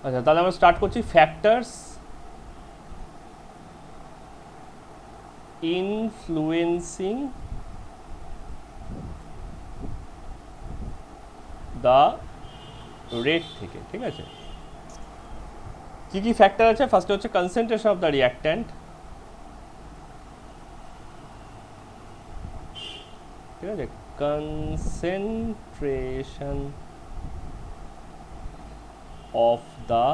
আচ্ছা, তাহলে আমরা স্টার্ট করছি। ফ্যাক্টরস ইনফ্লুয়েন্সিং দ্য রেট থেকে, ঠিক আছে? কি কি ফ্যাক্টর আছে? ফার্স্টে হচ্ছে কনসেন্ট্রেশন অফ দ্য রিঅ্যাক্ট্যান্ট, ঠিক আছে? Concentration of the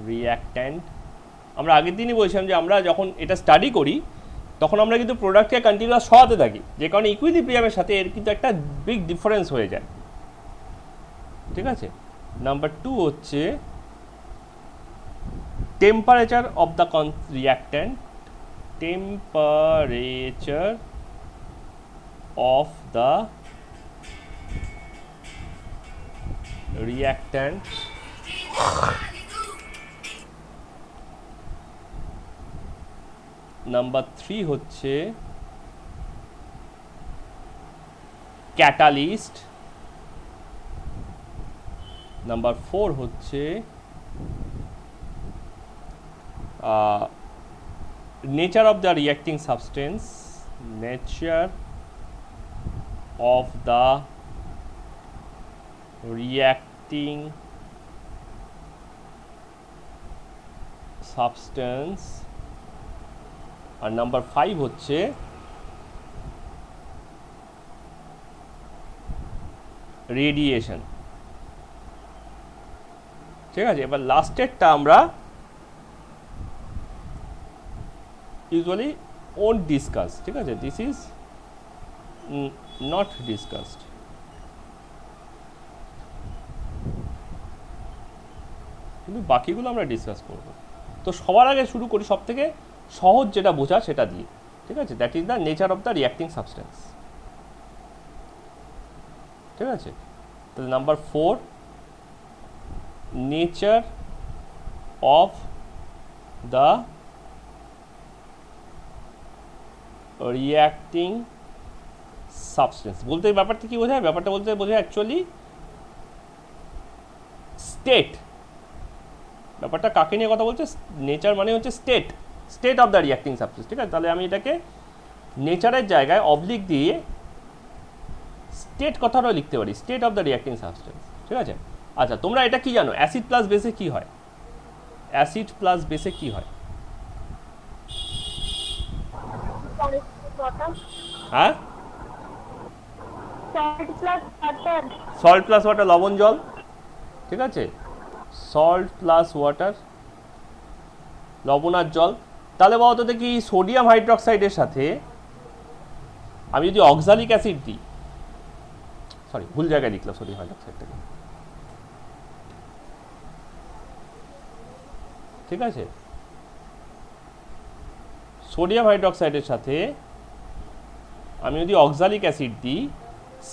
reactant. আমরা আগের দিনই বলছিলাম যে আমরা যখন এটা স্টাডি করি তখন আমরা কিন্তু প্রোডাক্টকে কন্টিনিউয়াস সরাতে থাকি, যে কারণে ইকুইলিব্রিয়ামের সাথে এর কিন্তু একটা বিগ ডিফারেন্স হয়ে যায়, ঠিক আছে? নাম্বার 2 হচ্ছে temperature of the reactant, temperature of the reactant. Number 3 হচ্ছে ক্যাটালিস্ট। নাম্বার 4 হচ্ছে nature of the reacting substance, nature of the reacting substance. আর নাম্বার 5 হচ্ছে রেডিয়েশন, ঠিক আছে? এবার লাস্টেরটা আমরা ইউজুয়ালি ওন্ট ডিসকাস, ঠিক আছে? This is not discussed. কিন্তু বাকিগুলো আমরা ডিসকাস করব। তো সবার আগে শুরু করি সব থেকে সহজ যেটা বোঝা সেটা দিয়ে, ঠিক আছে? That is the nature of the reacting substance, ঠিক আছে? তাহলে number 4, nature of the reacting substance বলতে ব্যাপারটা কি বোঝায়? ব্যাপারটা বলতে বোঝায় অ্যাকচুয়ালি স্টেট। ব্যাপারটা কাকে নিয়ে কথা বলছে? নেচার মানে হচ্ছে state, state of the reacting substance, ঠিক আছে? তাহলে আমি এটাকে নেচারের জায়গায় অবলিক দিয়ে স্টেট কথাটাও লিখতে পারি, state of the reacting substance, ঠিক আছে? আচ্ছা, তোমরা এটা কি জানো? অ্যাসিড প্লাস বেসে কি হয়? অ্যাসিড প্লাস বেসে কি হয়? হ্যাঁ, সল্ট প্লাস ওয়াটার, লবণ জল, ঠিক আছে? সল্ট প্লাস ওয়াটার, লবণ আর জল। তাহলে বলতো দেখি সোডিয়াম হাইড্রক্সাইডের সাথে আমি যদি অক্সালিক অ্যাসিড দিই, সরি ভুল জায়গায় লিখলাম সোডিয়াম হাইড্রক্সাইডটাকে, ঠিক আছে? সোডিয়াম হাইড্রক্সাইডের সাথে আমি যদি অক্সালিক অ্যাসিড দিই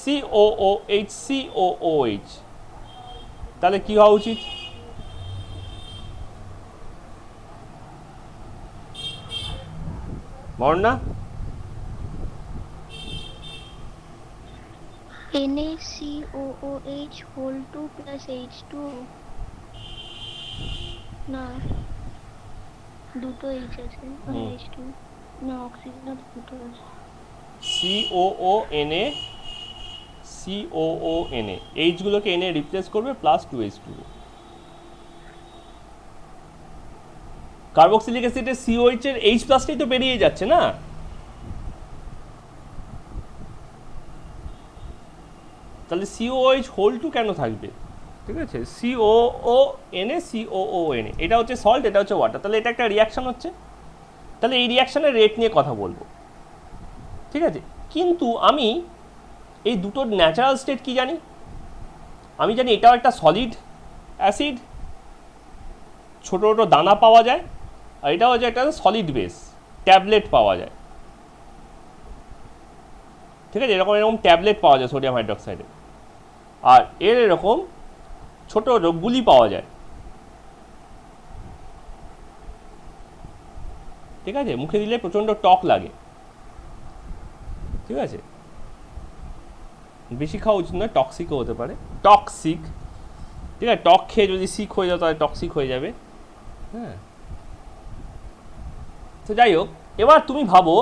COOH COOH, তাহলে কি হওয়া উচিত? বল না? NaCOOH whole 2 plus H2 না দুটো H আছে H2 না অক্সিজেন না দুটো আছে COONA COONA, এইচগুলোকে এনে রিপ্লেস করবে প্লাস 2H2। কার্বক্সিলিক অ্যাসিডের COH এর H প্লাসটাই তো বেরিয়ে যাচ্ছে না, তাহলে COOH হোল 2 কেন থাকবে? ঠিক আছে, COONA COONA, এটা হচ্ছে সল্ট, এটা হচ্ছে ওয়াটার, তাহলে এটা একটা রিয়াকশন হচ্ছে। তাহলে এই রিয়াকশনের রেট নিয়ে কথা বলবো, ঠিক আছে? কিন্তু আমি এই দুটোর ন্যাচারাল স্টেট কি জানি? আমি জানি এটাও একটা সলিড অ্যাসিড, ছোটো ছোটো দানা পাওয়া যায়, আর এটাও হচ্ছে একটা সলিড বেস, ট্যাবলেট পাওয়া যায়, ঠিক আছে? এরকম এরকম ট্যাবলেট পাওয়া যায় সোডিয়াম হাইড্রক্সাইডে, আর এর এরকম ছোটো গুলি পাওয়া যায়, ঠিক আছে? মুখে দিলে প্রচণ্ড টক লাগে, ঠিক আছে? বেশি খাওয়া উচিত নয়, টক্সিকও হতে পারে, টক্সিক। ঠিক আছে, টক খেয়ে যদি সিক হয়ে যাও তাহলে টক্সিক হয়ে যাবে। হ্যাঁ, তো যাই হোক, এবার তুমি ভাবো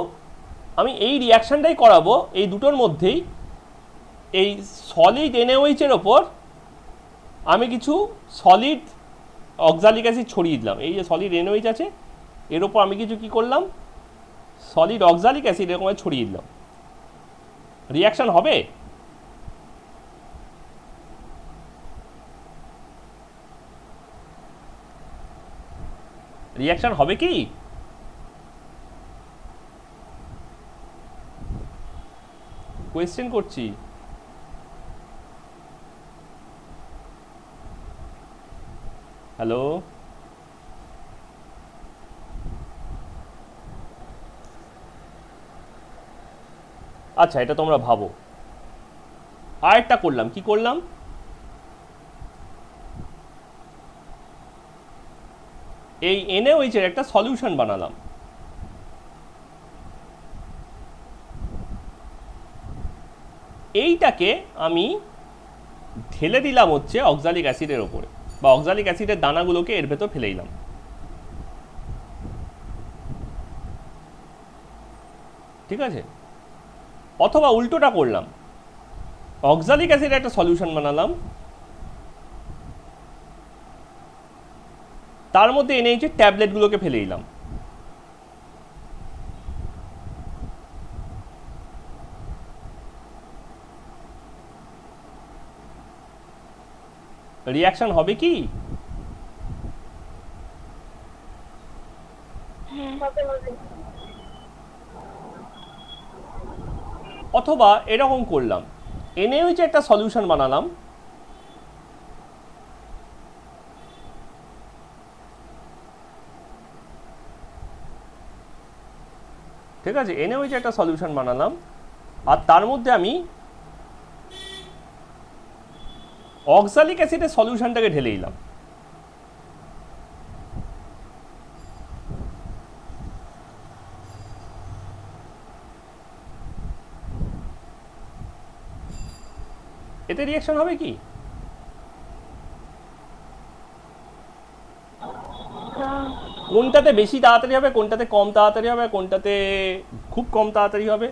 আমি এই রিয়াকশানটাই করাবো এই দুটোর মধ্যেই, এই সলিড এনএইচের ওপর আমি কিছু সলিড অক্সালিক অ্যাসিড ছড়িয়ে দিলাম। এই যে সলিড এনওএইচ আছে এর ওপর আমি কিছু কি করলাম, সলিড অক্সালিক অ্যাসিড এরকম ছড়িয়ে দিলাম। রিয়াকশান হবে? রিয়াকশান হবে কি? কোয়েশ্চেন করছি। হ্যালো, আচ্ছা এটা তোমরা ভাবো। আরেকটা করলাম, কি করলাম, এই এনএইচের একটা সলিউশন বানালাম। এইটাকে আমি ঢেলে দিলাম হচ্ছে অক্সালিক অ্যাসিডের ওপরে, বা অক্সালিক অ্যাসিডের দানাগুলোকে এর ভেতর ফেলে দিলাম। ঠিক আছে, অথবা উল্টোটা করলাম, অক্সালিক অ্যাসিডের একটা সলিউশন বানালাম, তার মধ্যে এনএইচের ট্যাবলেটগুলোকে ফেলে দিলাম। রিয়াকশন হবে কি? হ্যাঁ অথবা এরকম করলাম, এনএইচ একটা সলিউশন বানালাম, ঠিক আছে, এনএইচ একটা সলিউশন বানালাম, আর তার মধ্যে আমি অক্সালিক অ্যাসিডের সলিউশনটাকে ঢেলে দিলাম। এতে রিয়াকশন হবে কি? কোনটাতে বেশি তাড়াতাড়ি হবে, কোনটাতে কম তাড়াতাড়ি হবে, কোনটাতে খুব কম তাড়াতাড়ি হবে?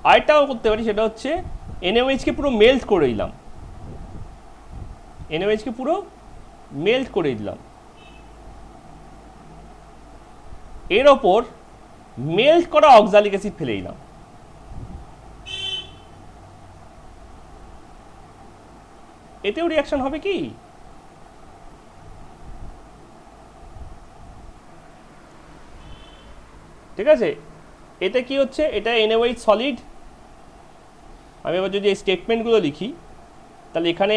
আরেকটাও করতে পারি, সেটা হচ্ছে এনএইচকে পুরো মেল্ট করে দিলাম, এনএইচকে পুরো মেল্ট করে দিলাম, এর ওপর মেল্ট করা অক্সালিক অ্যাসিড ফেলে দিলাম। এতেও রিয়াকশন হবে কি? ঠিক আছে, এতে কি হচ্ছে, এটা এনএইচ সলিড। আমি এবার যদি এই স্টেটমেন্টগুলো লিখি, তাহলে এখানে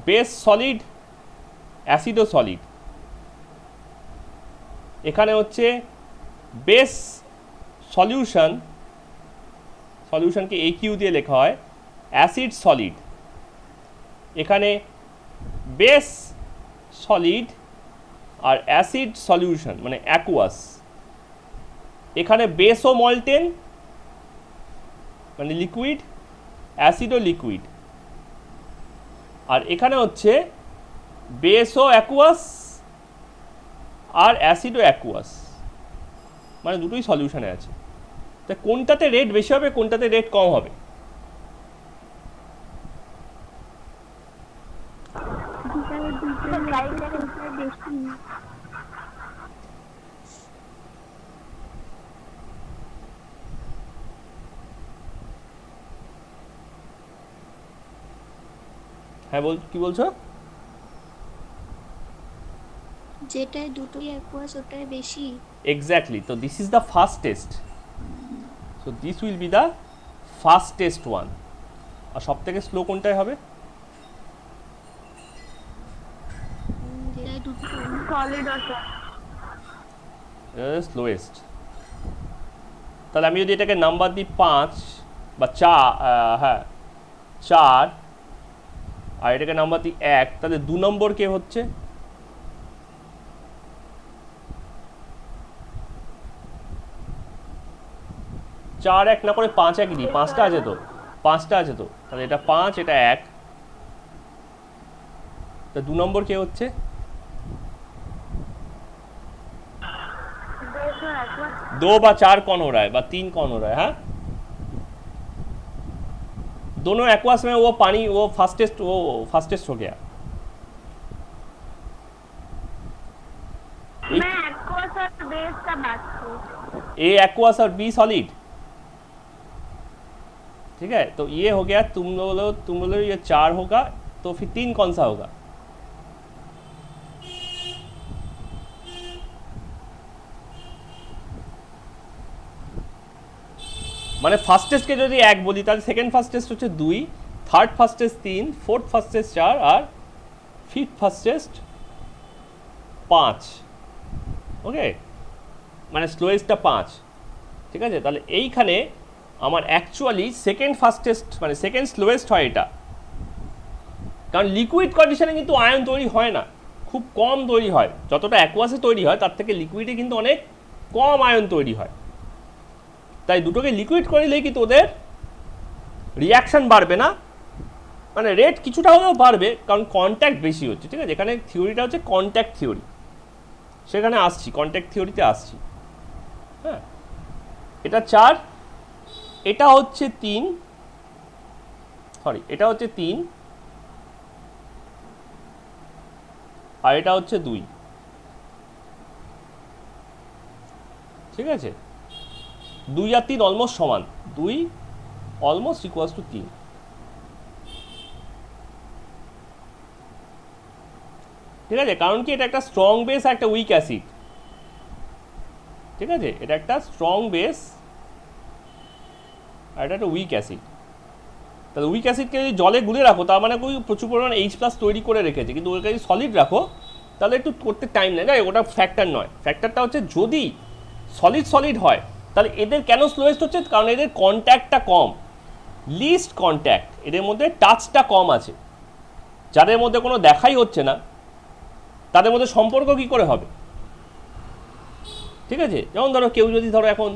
বেস সলিড, অ্যাসিডও সলিড। এখানে হচ্ছে বেস সলিউশন, সলিউশনকে AQ দিয়ে লেখা হয়, অ্যাসিড সলিড। এখানে বেস সলিড আর অ্যাসিড সলিউশন মানে অ্যাকুয়াস। এখানে বেসও মল্টেন মানে লিকুইড, অ্যাসিডও লিকুইড। আর এখানে হচ্ছে বেসও অ্যাকুয়াস আর অ্যাসিডও অ্যাকুয়াস, মানে দুটোই সলিউশনে আছে। তা কোনটাতে রেট বেশি হবে, কোনটাতে রেট কম হবে? হ্যাঁ কি বলছো? যেটাই দুটোই অ্যাকুয়াস ওটাই বেশি। এক্স্যাক্টলি, তো this is the fastest, so this will be the fastest one. আর সব থেকে স্লো কোনটাই হবে? যেটাই দুটো সলিড আছে স্লোয়েস্ট। তাহলে আমি যদি এটাকে নাম্বার দিই 5 বা 4, হ্যাঁ 4, আর এটাকে নাম্বার দিই 1, তাহলে 2 নম্বর কে হচ্ছে? 4 1 না করে 5 1 দিই, 5টা আছে তো, 5টা আছে তো, তাহলে এটা 5, এটা 1, তা 2 নম্বর কে হচ্ছে? दो বা 4 कौन हो रहा है, বা 3 कौन हो रहा है? हाँ, दोनों एक्वास में वो पानी, वो फास्टेस्ट हो गया। मैं एक्वास और बेस का बात करूं। ए एक्वास और बी सॉलिड, ठीक है, तो ये हो गया, तुम बोलो ये 4 होगा, तो फिर 3 कौन सा होगा? মানে ফার্স্টেস্টকে যদি 1 বলি তাহলে সেকেন্ড ফার্স্টেস্ট হচ্ছে 2, থার্ড ফার্স্টেস্ট 3, ফোর্থ ফার্স্টেস্ট 4 আর ফিফথ ফার্স্টেস্ট 5। ওকে, মানে স্লোয়েস্টটা 5, ঠিক আছে। তাহলে এইখানে আমার অ্যাকচুয়ালি সেকেন্ড ফার্স্টেস্ট মানে সেকেন্ড স্লোয়েস্ট হয় এটা, কারণ লিকুইড কন্ডিশনে কিন্তু আয়ন তৈরি হয় না, খুব কম তৈরি হয়, যতটা অ্যাকোয়াসে তৈরি হয় তার থেকে লিকুইডে কিন্তু অনেক কম আয়ন তৈরি হয়। তাই দুটোকে লিকুইড করলেই কিন্তু ওদের রিয়াকশান বাড়বে না, মানে রেট কিছুটা হলেও বাড়বে, কারণ কন্ট্যাক্ট বেশি হচ্ছে, ঠিক আছে। এখানে থিওরিটা হচ্ছে কন্ট্যাক্ট থিওরি, সেখানে আসছি, কন্ট্যাক্ট থিওরিতে আসছি। হ্যাঁ, এটা 4, এটা হচ্ছে 3, সরি এটা হচ্ছে 3 আর এটা হচ্ছে 2, ঠিক আছে। 2 আর 3 অলমোস্ট সমান, 2 অলমোস্ট ইকুয়ালস টু 3, ঠিক আছে। কারণ কি এটা একটা স্ট্রং বেস আর একটা উইক অ্যাসিড, ঠিক আছে, এটা একটা স্ট্রং বেস আর এটা একটা উইক অ্যাসিড। তাহলে উইক অ্যাসিডকে যদি জলে গুলে রাখো তার মানে প্রচুর পরিমাণ H+ তৈরি করে রেখেছে, কিন্তু ওকে যদি সলিড রাখো তাহলে একটু করতে টাইম লাগে, ওটা ফ্যাক্টর নয়। ফ্যাক্টরটা হচ্ছে যদি সলিড হয় তাহলে এদের কেন স্লোয়েস্ট হচ্ছে, কারণ এদের কন্ট্যাক্টটা কম, লিস্ট কন্ট্যাক্ট, এদের মধ্যে টাচটা কম আছে। যাদের মধ্যে কোনো দেখাই হচ্ছে না তাদের মধ্যে সম্পর্ক কী করে হবে, ঠিক আছে। যেমন ধরো কেউ যদি ধরো এখন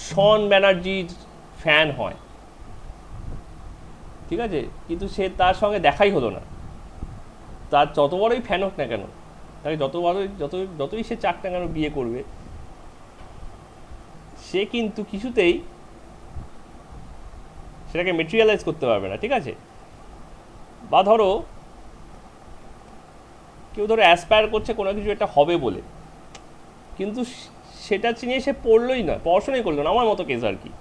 শন ব্যানার্জির ফ্যান হয়, ঠিক আছে, কিন্তু সে তার সঙ্গে দেখাই হলো না, তার যত বড়ই ফ্যান হোক না কেন, তাকে যতই সে চাক না কেন বিয়ে করবে, সে কিন্তু কিছুতেই সেটাকে মেটেরিয়ালাইজ করতে পারবে না, ঠিক আছে। বা ধরো কেউ ধরো অ্যাসপায়ার করছে কোনো কিছু একটা হবে বলে, কিন্তু সেটা নিয়ে সে পড়লোই না, পড়াশোনাই করলো না, আমার মতো কেস আর কি।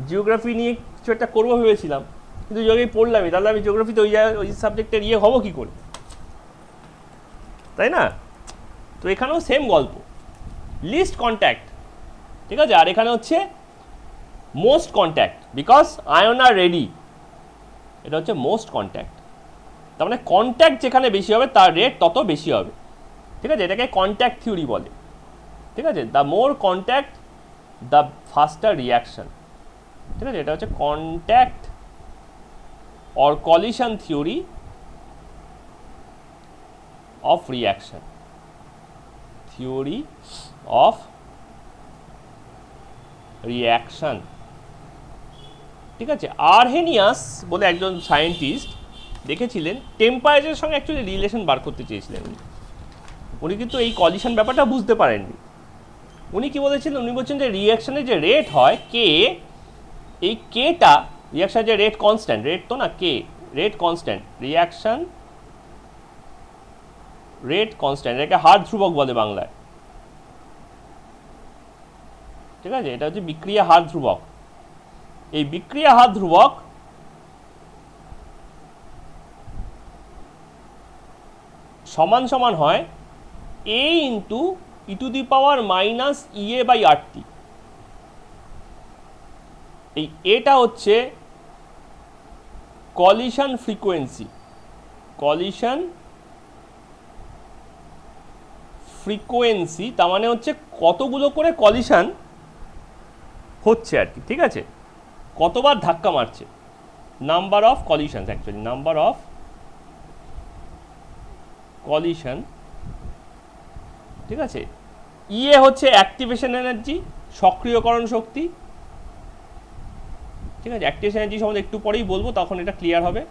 জিওগ্রাফি নিয়ে কিছু একটা করবো ভেবেছিলাম, কিন্তু যদি পড়লামই, তাহলে আমি জিওগ্রাফিতে ওই সাবজেক্টের হবো কী করে, তাই না? তো এখানেও সেম গল্প, লিস্ট কন্ট্যাক্ট, ঠিক আছে। আর এখানে হচ্ছে most contact, because ion are ready, এটা হচ্ছে মোস্ট কন্ট্যাক্ট। তার মানে কন্ট্যাক্ট যেখানে বেশি হবে তার রেট তত বেশি হবে, ঠিক আছে। এটাকে কন্ট্যাক্ট থিওরি বলে, ঠিক আছে। The more contact the ফাস্টার reaction, ঠিক আছে। এটা হচ্ছে contact or collision theory of reaction, theory of reaction, ঠিক আছে। আরহেনিয়াস বলে একজন সায়েন্টিস্ট দেখেছিলেন, টেম্পারেচারের সঙ্গে অ্যাকচুয়ালি রিলেশন বার করতে চেয়েছিলেন উনি কিন্তু এই কলিশন ব্যাপারটা বুঝতে পারেননি। উনি কি বলেছিলেন, উনি বলছেন যে রিয়াকশনের যে রেট হয় কে, এই কেটা রিয়াকশনের যে রেট কনস্ট্যান্ট, রেট তো না, K rate constant, reaction rate constant, এটাকে হার ধ্রুবক বলে বাংলায়, ঠিক আছে। এটা হচ্ছে বিক্রিয়া হার ধ্রুবক। এই বিক্রিয়া হার ধ্রুবক সমান সমান হয় a ইন্টু e⁻−EA/RT। এই এটা হচ্ছে কলিশন ফ্রিকোয়েন্সি, কলিশন ফ্রিকোয়েন্সি, তার মানে হচ্ছে কতগুলো করে কলিশন হচ্ছে আর কি, ঠিক আছে, কতবার ধাক্কা মারছে, number of collision, actually number of collision, ঠিক আছে। ইয়ে হচ্ছে অ্যাক্টিভেশন এনার্জি, সক্রিয়করণ শক্তি, ঠিক আছে, অ্যাক্টিভেশন এনার্জি সম্বন্ধে একটু পরেই বলবো, তখন এটা ক্লিয়ার হবে।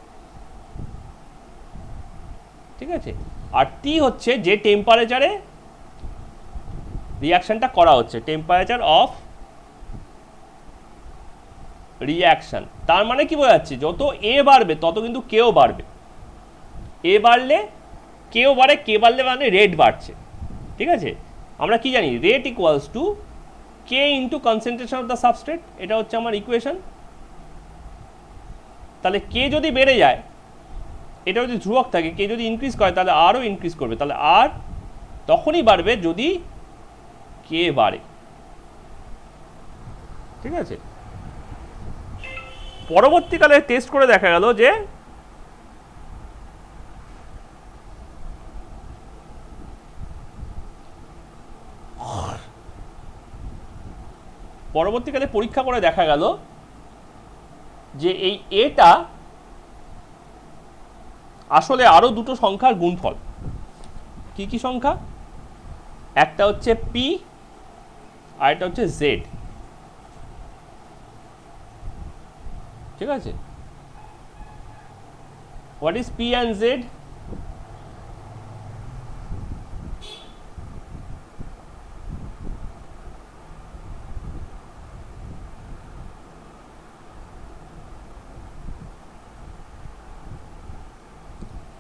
ঠিক আছে, আর টি হচ্ছে যে টেম্পারেচারে রিয়াকশনটা করা হচ্ছে, টেম্পারেচার অফ রিয়াকশন। তার মানে কি বোঝাচ্ছে, যত এ বাড়বে তত কিন্তু কেও বাড়বে। এ বাড়লে কেও বাড়ে, কে বাড়লে মানে রেট বাড়ছে। ঠিক আছে, আমরা কি জানি, rate equals to K into concentration of the substrate, এটা হচ্ছে আমার ইকুয়েশন। তাহলে কে যদি বেড়ে যায়, এটা যদি ধ্রুবক থাকে, কে যদি ইনক্রিজ করে তাহলে আরও ইনক্রিজ করবে, তাহলে আর তখনই বাড়বে যদি কে বাড়ে। ঠিক আছে, পরবর্তীকালে টেস্ট করে দেখা গেল যে পরবর্তীকালে পরীক্ষা করে দেখা গেল যে এই এটা আসলে আরো দুটো সংখ্যার গুণফল। কি কি সংখ্যা? একটা হচ্ছে পি আর একটা হচ্ছে জেড। ঠিক আছে, what is P and Z?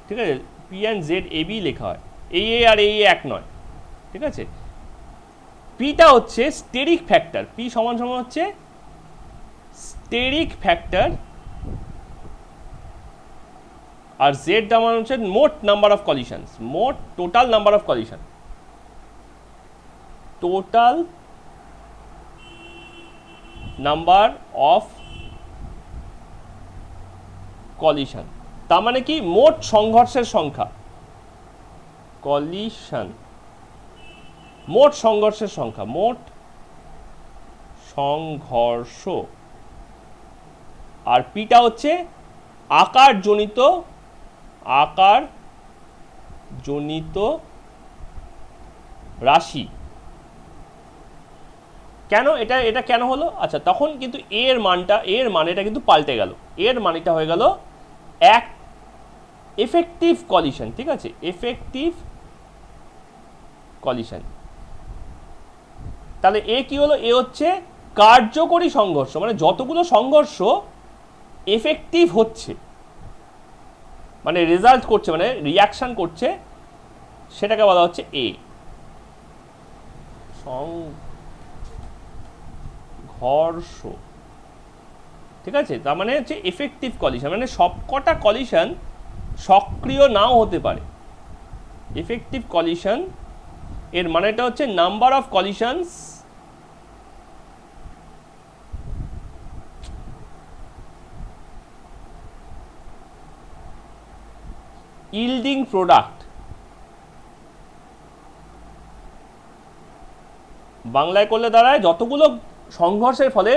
ঠিক আছে, P and Z A B লেখা হয়, এই এ আর এই এক নয়। ঠিক আছে, পিটা হচ্ছে স্টেরিক ফ্যাক্টর, পি সমান সমান হচ্ছে স্টেরিক ফ্যাক্টর, আর জেড সমান হচ্ছে মোট নাম্বার অফ কলিশনস, মোট total number of collision, total number of collision. তার মানে কি, মোট সংঘর্ষের সংখ্যা, কলিশন মোট সংঘর্ষের সংখ্যা, মোট সংঘর্ষ। আর পিটা হচ্ছে আকার জনিত রাশি। কেন এটা কেন হলো? আচ্ছা, তখন কিন্তু এর মানেটা কিন্তু পাল্টে গেল, এর মানেটা হয়ে গেল এক এফেক্টিভ কলিশন। ঠিক আছে, এফেক্টিভ কলিশন। তাহলে এ কি হলো? এ হচ্ছে কার্যকরী সংঘর্ষ, মানে যতগুলো সংঘর্ষ এফেক্টিভ হচ্ছে, মানে রেজাল্ট করছে, মানে রিয়াকশন করছে, সেটাকে বলা হচ্ছে এ, সংঘর্ষ। ঠিক আছে, তার মানে হচ্ছে এফেক্টিভ কলিশন, মানে সবকটা কলিশন সক্রিয় নাও হতে পারে। এফেক্টিভ কলিশন এর মানেটা হচ্ছে নাম্বার অফ কলিশনস yielding প্রোডাক্ট। বাংলায় করলে দাঁড়ায় যতগুলো সংঘর্ষের ফলে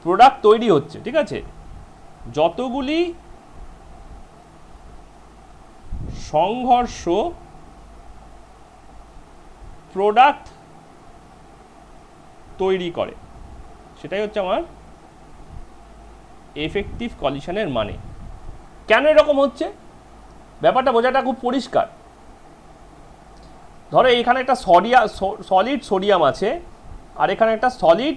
প্রোডাক্ট তৈরি হচ্ছে। ঠিক আছে, যতগুলি সংঘর্ষ প্রোডাক্ট তৈরি করে, সেটাই হচ্ছে আমার এফেক্টিভ কলিশনের মানে। কেন এরকম হচ্ছে ব্যাপারটা বোঝাটা খুব পরিষ্কার। ধরো এখানে একটা সলিড সোডিয়াম আছে, আর এখানে একটা সলিড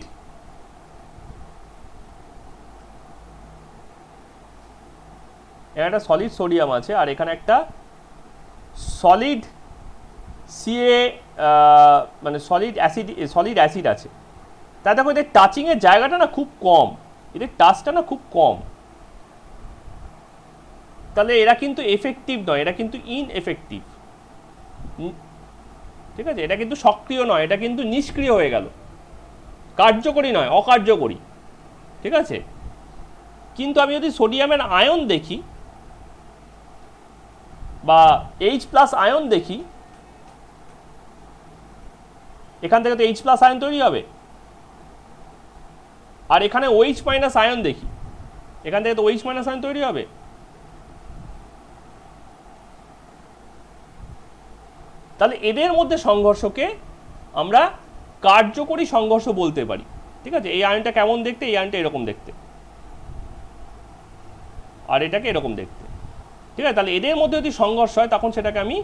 সোডিয়াম আছে, আর এখানে একটা সলিড সিএ মানে সলিড অ্যাসিড আছে। তা দেখো এদের টাচিংয়ের জায়গাটা না খুব কম, এদের টাচটা না খুব কম। তাহলে এরা কিন্তু এফেক্টিভ নয়, এরা কিন্তু ইনএফেক্টিভ। ঠিক আছে, এটা কিন্তু সক্রিয় নয়, এটা কিন্তু নিষ্ক্রিয় হয়ে গেল, কার্যকরী নয়, অকার্যকরী। ঠিক আছে, কিন্তু আমি যদি সোডিয়ামের আয়ন দেখি বা H+ আয়ন দেখি, এখান থেকে তো H+ আয়ন তৈরি হবে। আর এখানে OH- আয়ন দেখি, এখান থেকে তো OH- আয়ন তৈরি হবে। তাহলে এদের মধ্যে সংঘর্ষকে আমরা কার্যকরী সংঘর্ষ বলতে পারি। ঠিক আছে, এই আয়নটা কেমন দেখতে? এই আয়নটা এরকম দেখতে। আর এটাকে এরকম দেখতে। ঠিক আছে, তাহলে এদের মধ্যে যদি সংঘর্ষ হয় তখন সেটাকে আমি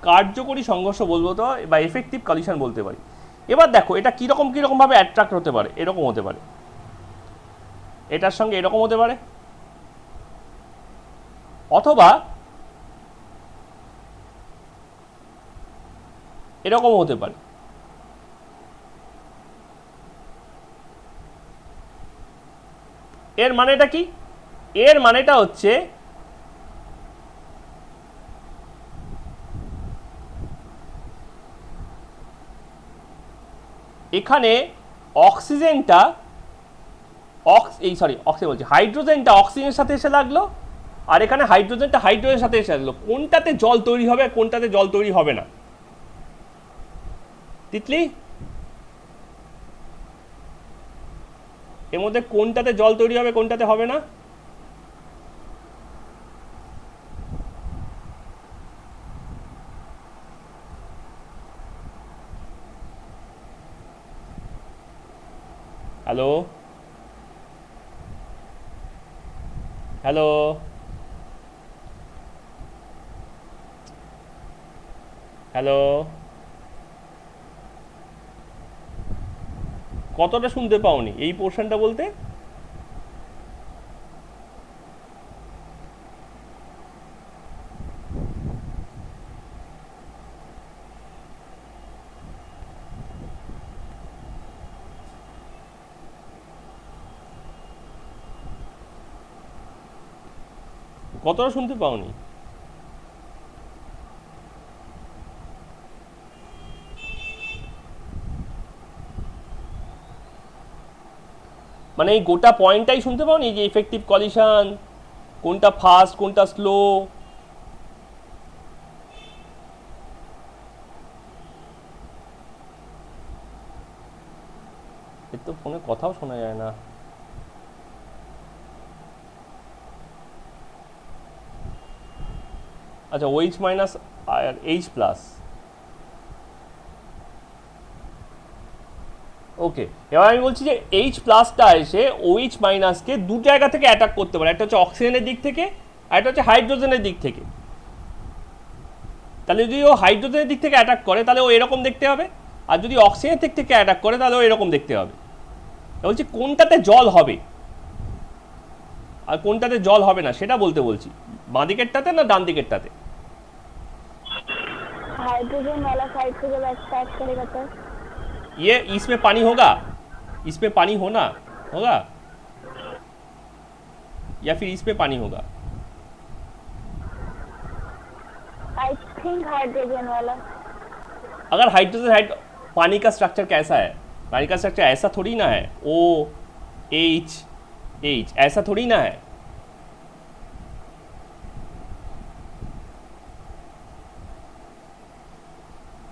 কার্যকরী সংঘর্ষ বলবো তো, বা এফেক্টিভ কলিশন বলতে পারি। এবার দেখো এটা কীরকমভাবে অ্যাট্রাক্ট হতে পারে, এরকম হতে পারে, এটার সঙ্গে এরকম হতে পারে, অথবা এরকম হতে পারে। এর মানেটা কি? এর মানেটা হচ্ছে এখানে অক্সিজেনটা হাইড্রোজেনটা অক্সিজেনের সাথে এসে লাগলো, আর এখানে হাইড্রোজেনটা হাইড্রোজেনের সাথে এসে লাগলো। কোনটাতে জল তৈরি হবে, কোনটাতে জল তৈরি হবে না? তিতলি, এর মধ্যে কোনটাতে জল তৈরি হবে, কোনটাতে হবে না? হ্যালো হ্যালো হ্যালো, কতটা শুনতে পাওনি এই পোর্শনটা বলতে? কতটা শুনতে পাওনি? মানে এই গোটা পয়েন্টটাই শুনতে পাওনি, যে ইফেক্টিভ কলিশন কোনটা ফাস্ট কোনটা স্লো? এর তো ফোনে কথাও শোনা যায় না। আচ্ছা, OH মাইনাস আর H প্লাস। ওকে, এবার আমি বলছি যে H প্লাসটা এসে OH মাইনাসকে দু জায়গা থেকে অ্যাটাক করতে পারে, একটা হচ্ছে অক্সিজেনের দিক থেকে আর একটা হচ্ছে হাইড্রোজেনের দিক থেকে। তাহলে যদি ও হাইড্রোজেনের দিক থেকে অ্যাটাক করে তাহলে ও এরকম দেখতে হবে, আর যদি অক্সিজেনের দিক থেকে অ্যাটাক করে তাহলে ও এরকম দেখতে হবে। বলছি কোনটাতে জল হবে আর কোনটাতে জল হবে না সেটা বলতে বলছি, বাঁ দিকেরটাতে না ডান দিকেরটাতে? हाइड्रोजन वाला साइड से जब अटैक करेगा तो ये इसमें पानी होगा, इसमें पानी होना होगा, या फिर इसमें पानी होगा? आई थिंक हाइड्रोजन वाला। अगर पानी का स्ट्रक्चर कैसा है? पानी का स्ट्रक्चर ऐसा थोड़ी ना है, OH ऐसा थोड़ी ना है।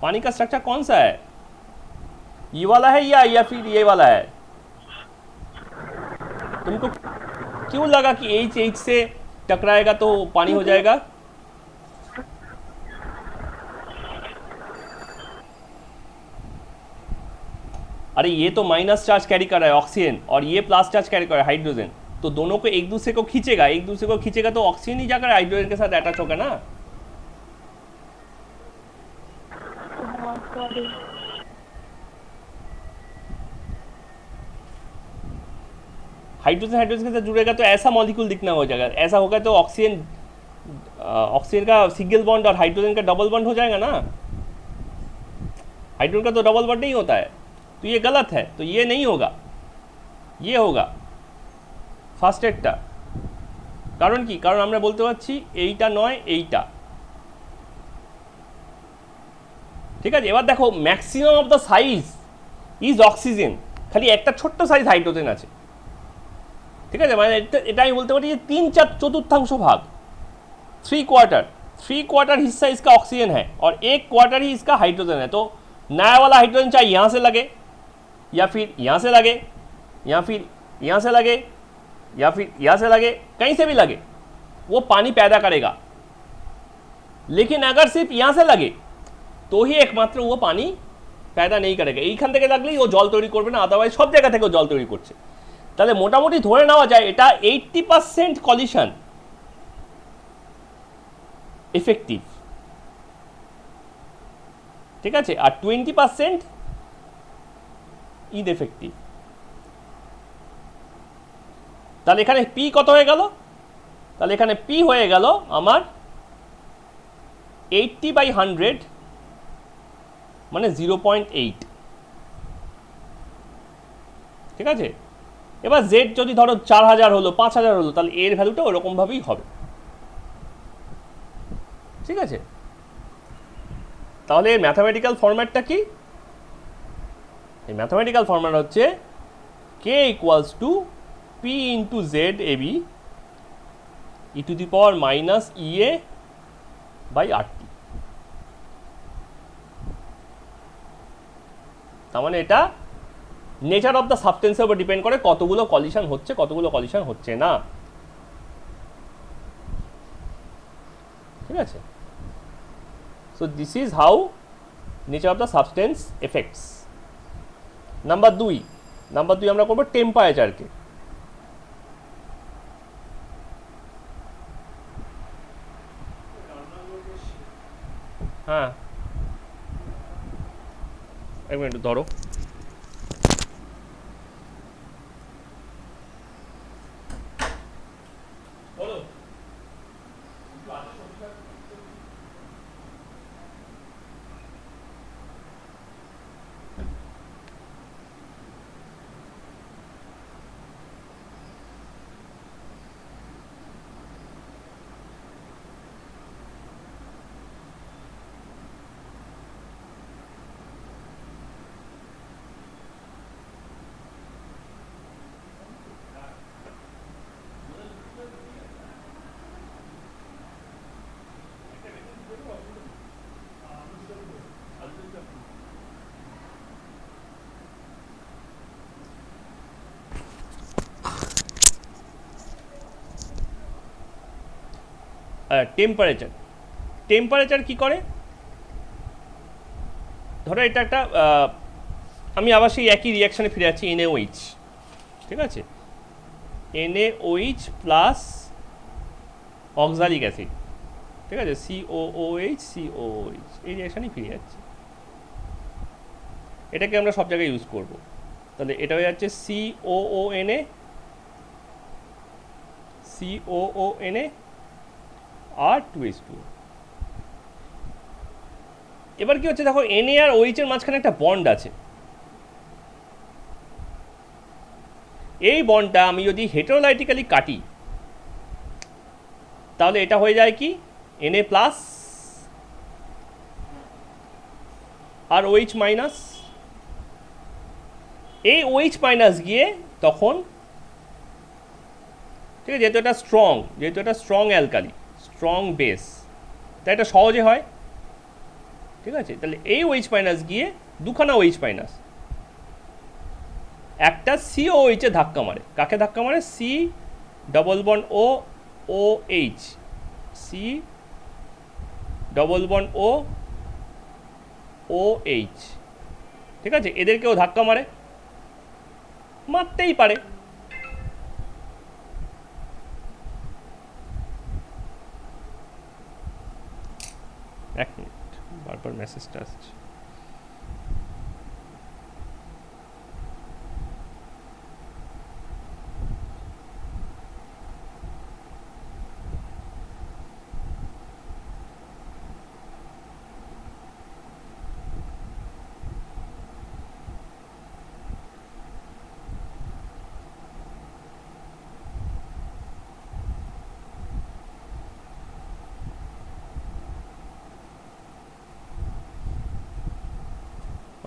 पानी का स्ट्रक्चर कौन सा है? ये वाला है या फिर ये वाला है? तुमको क्यों लगा कि H से टकराएगा तो पानी हो जाएगा? अरे ये तो माइनस चार्ज कैरी कर रहा है ऑक्सीजन, और ये प्लस चार्ज कैरी कर रहा है हाइड्रोजन, तो दोनों को एक दूसरे को खींचेगा, तो ऑक्सीजन ही जाकर हाइड्रोजन के साथ अटैच होगा ना। हाइड्रोजन के साथ जुड़ेगा तो ऐसा मॉलिक्यूल दिखना हो जाएगा, ऐसा होगा तो ऑक्सीजन का सिंगल बॉन्ड और हाइड्रोजन का डबल बॉन्ड हो जाएगा ना। हाइड्रोजन का तो डबल बॉन्ड नहीं होता है, तो ये गलत है, तो ये नहीं होगा, ये होगा ফার্স্ট এডটা। কারণ কি? কারণ আমরা বলতে পারছি এইটা নয় এইটা। ঠিক আছে, এবার দেখো maximum of the size is oxygen, খালি একটা ছোট্ট সাইজ হাইড্রোজেন আছে। ঠিক আছে, মানে এটা আমি বলতে পারি যে 3/4 भाग, 3/4 हिस्सा इसका ऑक्सीजन है और 1/4 ही इसका हाइड्रोजन है। तो नया वाला हाइड्रोजन चाहे यहाँ से लगे या फिर यहाँ से लगे या फिर यहाँ से लगे या फिर यहाँ से लगे, कहीं से भी लगे, वो पानी पैदा करेगा। लेकिन अगर सिर्फ यहाँ से लगे तो ही एकमात्र वो पानी पैदा नहीं करेगा। এইখান থেকে লাগলেই ও জল তৈরি করবে না, আদারওয়াইজ সব জায়গা থেকে ও জল তৈরি করছে। তাহলে মোটামুটি ধরে নেওয়া যায় এটা 80% কলিশন এফেক্টিভ, ঠিক আছে, আর 20% ইনএফেক্টিভ। তাহলে এখানে পি কত হয়ে গেল? তাহলে এখানে পি হয়ে গেল আমার 80/100 মানে 0.8, ঠিক আছে। এবার জেড যদি ধরো 4000 হলো, 5000 হলো, তাহলে এর ভ্যালুটা ওরকমভাবেই হবে, ঠিক আছে। তাহলে এর ম্যাথামেটিক্যাল ফরম্যাটটা কি? এই ম্যাথামেটিক্যাল ফরম্যাট হচ্ছে K equals to P into Z A B E to the power minus E A by R T. তার মানে এটা নেচার অফ দ্য সাবস্টেন্সের উপর ডিপেন্ড করে কতগুলো কলিশন হচ্ছে, কতগুলো কলিশন হচ্ছে না, ঠিক আছে। So this is how nature of the substance effects. Number দুই আমরা করবো টেম্পারেচারকে। হ্যাঁ, এক মিনিট ধরো। টেম্পারেচার কি করে? ধরো এটা একটা আমি আবার সেই একই রিয়াকশানে ফিরে যাচ্ছি, NaOH, ঠিক আছে, NaOH প্লাস অক্সালিক অ্যাসিড, ঠিক আছে, COOH এই রিয়াকশানেই ফিরে যাচ্ছে। এটাকে আমরা সব জায়গায় ইউজ করব। তাহলে এটা হয়ে যাচ্ছে COONA আর 2H2। এবার কি হচ্ছে দেখো, Na আর OH এর মাঝখানে একটা বন্ড আছে। এই বন্ডটা আমি যদি হেটেরোলাইটিক্যালি কাটি তাহলে এটা হয়ে যায় কি Na প্লাস আর OH মাইনাস। এই OH মাইনাস গিয়ে তখন, ঠিক আছে, যেহেতু এটা স্ট্রং অ্যালকালি, স্ট্রং বেস, তাই এটা সহজে হয়, ঠিক আছে। তাহলে এই OH মাইনাস গিয়ে দুখানা OH মাইনাস, একটা COOH এ ধাক্কা মারে। কাকে ধাক্কা মারে? C double bond OOH, C double bond OOH, ঠিক আছে, এদেরকেও ধাক্কা মারতেই পারে। এক মিনিট, বারবার মেসেজটা আসছে।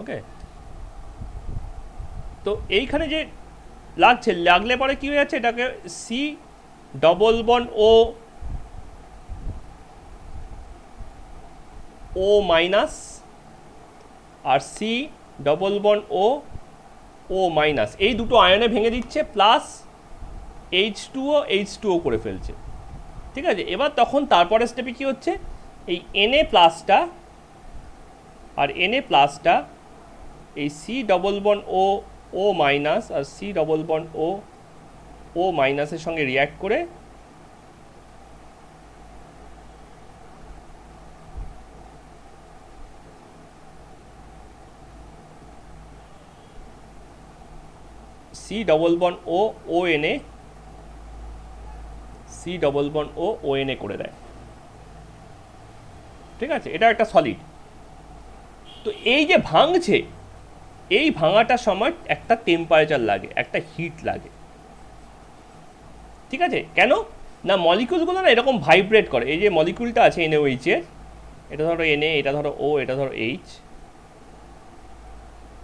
ওকে, তো এইখানে যে লাগলে পরে কি হয়ে যাচ্ছে, এটাকে সি ডবল বন্ড ও মাইনাস আর সি ডবল বন্ড ও মাইনাস, এই দুটো আয়নে ভেঙে দিচ্ছে, প্লাস H2O করে ফেলছে, ঠিক আছে। এবার তখন তারপরে স্টেপে কি হচ্ছে, এই Na প্লাসটা আর Na প্লাসটা এই C ডবল বন্ড ও মাইনাস আর C ডবল বন্ড ও মাইনাসের সঙ্গে রিয়্যাক্ট করে সি ডবল বন্ড ও ও এনে সি ডবল বন্ড ও ও এনে করে দেয়। ঠিক আছে, এটা একটা সলিড। তো এই যে ভাঙছে, এই ভাঙাটার সময় একটা টেম্পারেচার লাগে, একটা হিট লাগে। ঠিক আছে, কেন না মলিকুলগুলো না এরকম ভাইব্রেট করে। এই যে মলিকুলটা আছে NaOH এর, এটা ধরো Na, এটা ধরো O, এটা ধরো H।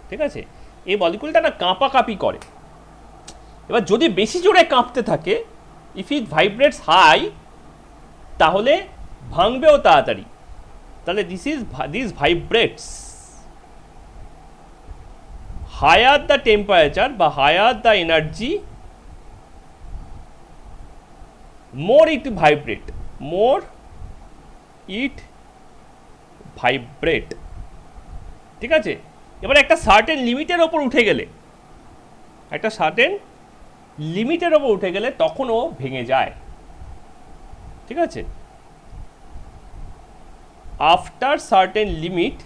ঠিক আছে, এই মলিকুলটা না কাঁপাকাঁপি করে। এবার যদি বেশি জোরে কাঁপতে থাকে, ইফ ইট ভাইব্রেটস হাই, তাহলে ভাঙবেও তাড়াতাড়ি। তাহলে this vibrates higher the temperature বা higher the energy, more it vibrate, more it vibrate। ঠিক আছে, এবার একটা সার্টেন লিমিটের ওপর উঠে গেলে, একটা সার্টেন লিমিটের ওপর উঠে গেলে তখন ও ভেঙে যায়। ঠিক আছে, after certain limit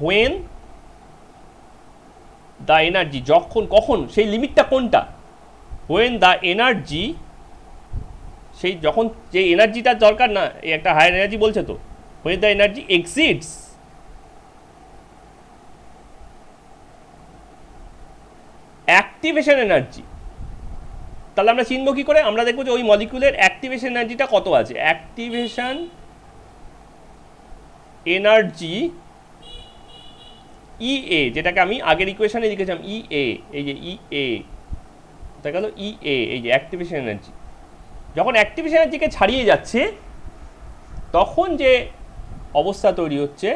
when the energy, যখন, কখন, সেই লিমিটটা কোনটা, when দ্য এনার্জি, সেই যখন যে এনার্জিটার দরকার না, এই একটা হায়ার এনার্জি বলছে তো, when the energy exceeds activation energy. তাহলে আমরা চিনব কি করে? আমরা দেখবো যে ওই মলিকুলের অ্যাক্টিভেশন এনার্জিটা কত আছে। অ্যাক্টিভেশন এনার্জি EA, যেটাকে আমি আগের ইকুয়েশনে লিখেছিলাম EA, এই যে EA, দেখা গেল EA, এই যে অ্যাক্টিভেশন এনার্জি। যখন অ্যাক্টিভেশন এনার্জিকে ছাড়িয়ে যাচ্ছে, তখন যে অবস্থা তৈরি হচ্ছে,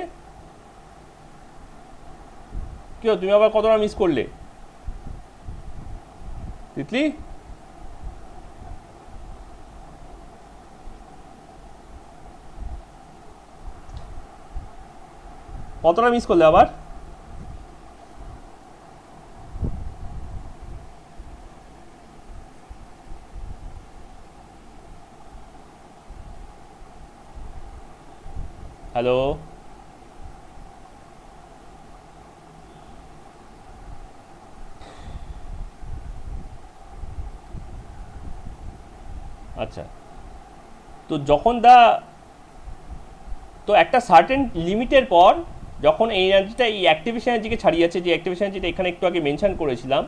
কি তুমি আবার কতটা মিস করলে তিতলি? কতটা মিস করলে আবার? হ্যালো, আচ্ছা। তো যখন তো একটা সার্টেন লিমিটের পর যখন এই এনার্জিটা এই অ্যাক্টিভেশন এনার্জিকে ছাড়িয়ে যাচ্ছে, যে অ্যাক্টিভেশন এনার্জিটা এখানে একটু আগে মেনশন করেছিলাম,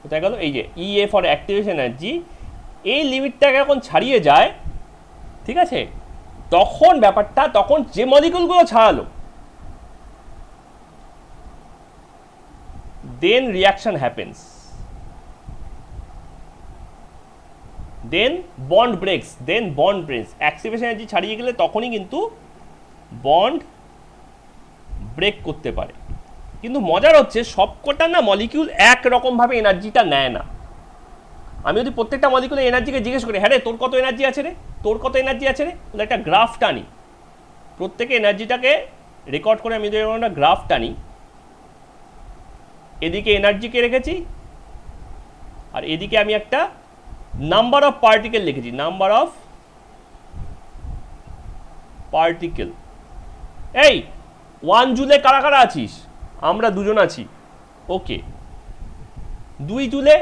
দেখা গেল এই যে EA ফর অ্যাক্টিভেশন এনার্জি, এই লিমিটটাকে যখন ছাড়িয়ে যায়, ঠিক আছে, তখন ব্যাপারটা, তখন যে মলিকুলগুলো ছাড়ালো, দেন রিয়াকশন হ্যাপেন্স, দেন বন্ড ব্রেকস, দেন বন্ড ব্রেকস। অ্যাক্টিভেশন এনার্জি ছাড়িয়ে গেলে তখনই কিন্তু বন্ড ব্রেক করতে পারে। কিন্তু মজার হচ্ছে সবকটা না মলিকিউল একরকমভাবে এনার্জিটা নেয় না। আমি যদি প্রত্যেকটা মলিকুলের এনার্জিকে জিজ্ঞেস করি, হ্যাঁ রে তোর কত এনার্জি আছে রে, তোর কত এনার্জি আছে রে, তাহলে একটা গ্রাফ টানি, প্রত্যেকে এনার্জিটাকে রেকর্ড করে আমি যদি একটা গ্রাফ টানি, এদিকে এনার্জিকে রেখেছি, আর এদিকে আমি একটা নাম্বার অফ পার্টিকেল লিখেছি, নাম্বার অফ পার্টিকেল। এই 1 জুলে কারা কারা আছিস? আমরা 2 জন আছি, ওকে। 2 জুলে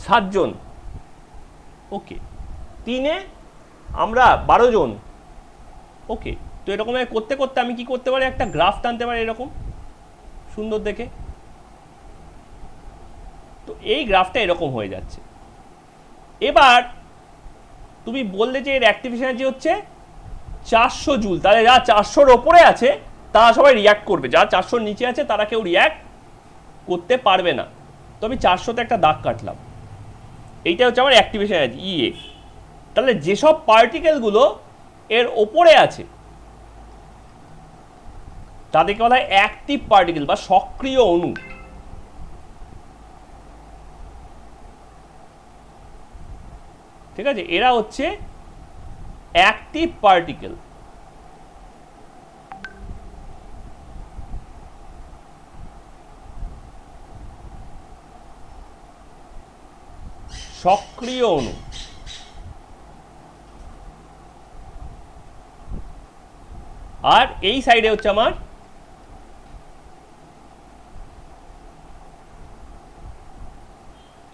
7 জন, ওকে। 3-এ আমরা 12 জন, ওকে। তো এরকম করতে করতে আমি কি করতে পারি, একটা গ্রাফ টানতে পারি এরকম সুন্দর দেখে। তো এই গ্রাফটা এরকম হয়ে যাচ্ছে। এবার তুমি বললে যে এর অ্যাক্টিভেশন এনার্জি হচ্ছে 400 জুল, তাহলে যা 400-র ওপরে আছে তারা সবাই রিয়াক্ট করবে, যা 400-র নিচে আছে তারা কেউ রিয়াক্ট করতে পারবে না। তো আমি 400-তে একটা দাগ কাটলাম, এইটা হচ্ছে আমার অ্যাক্টিভেশন এনার্জি EA। তাহলে যেসব পার্টিকেলগুলো এর ওপরে আছে তাদেরকে বলা হয় অ্যাক্টিভ পার্টিকেল বা সক্রিয় অণু। ঠিক আছে, এরা হচ্ছে অ্যাক্টিভ পার্টিকেল। সক্রিয় অণু। আর এই সাইডে হচ্ছে আমার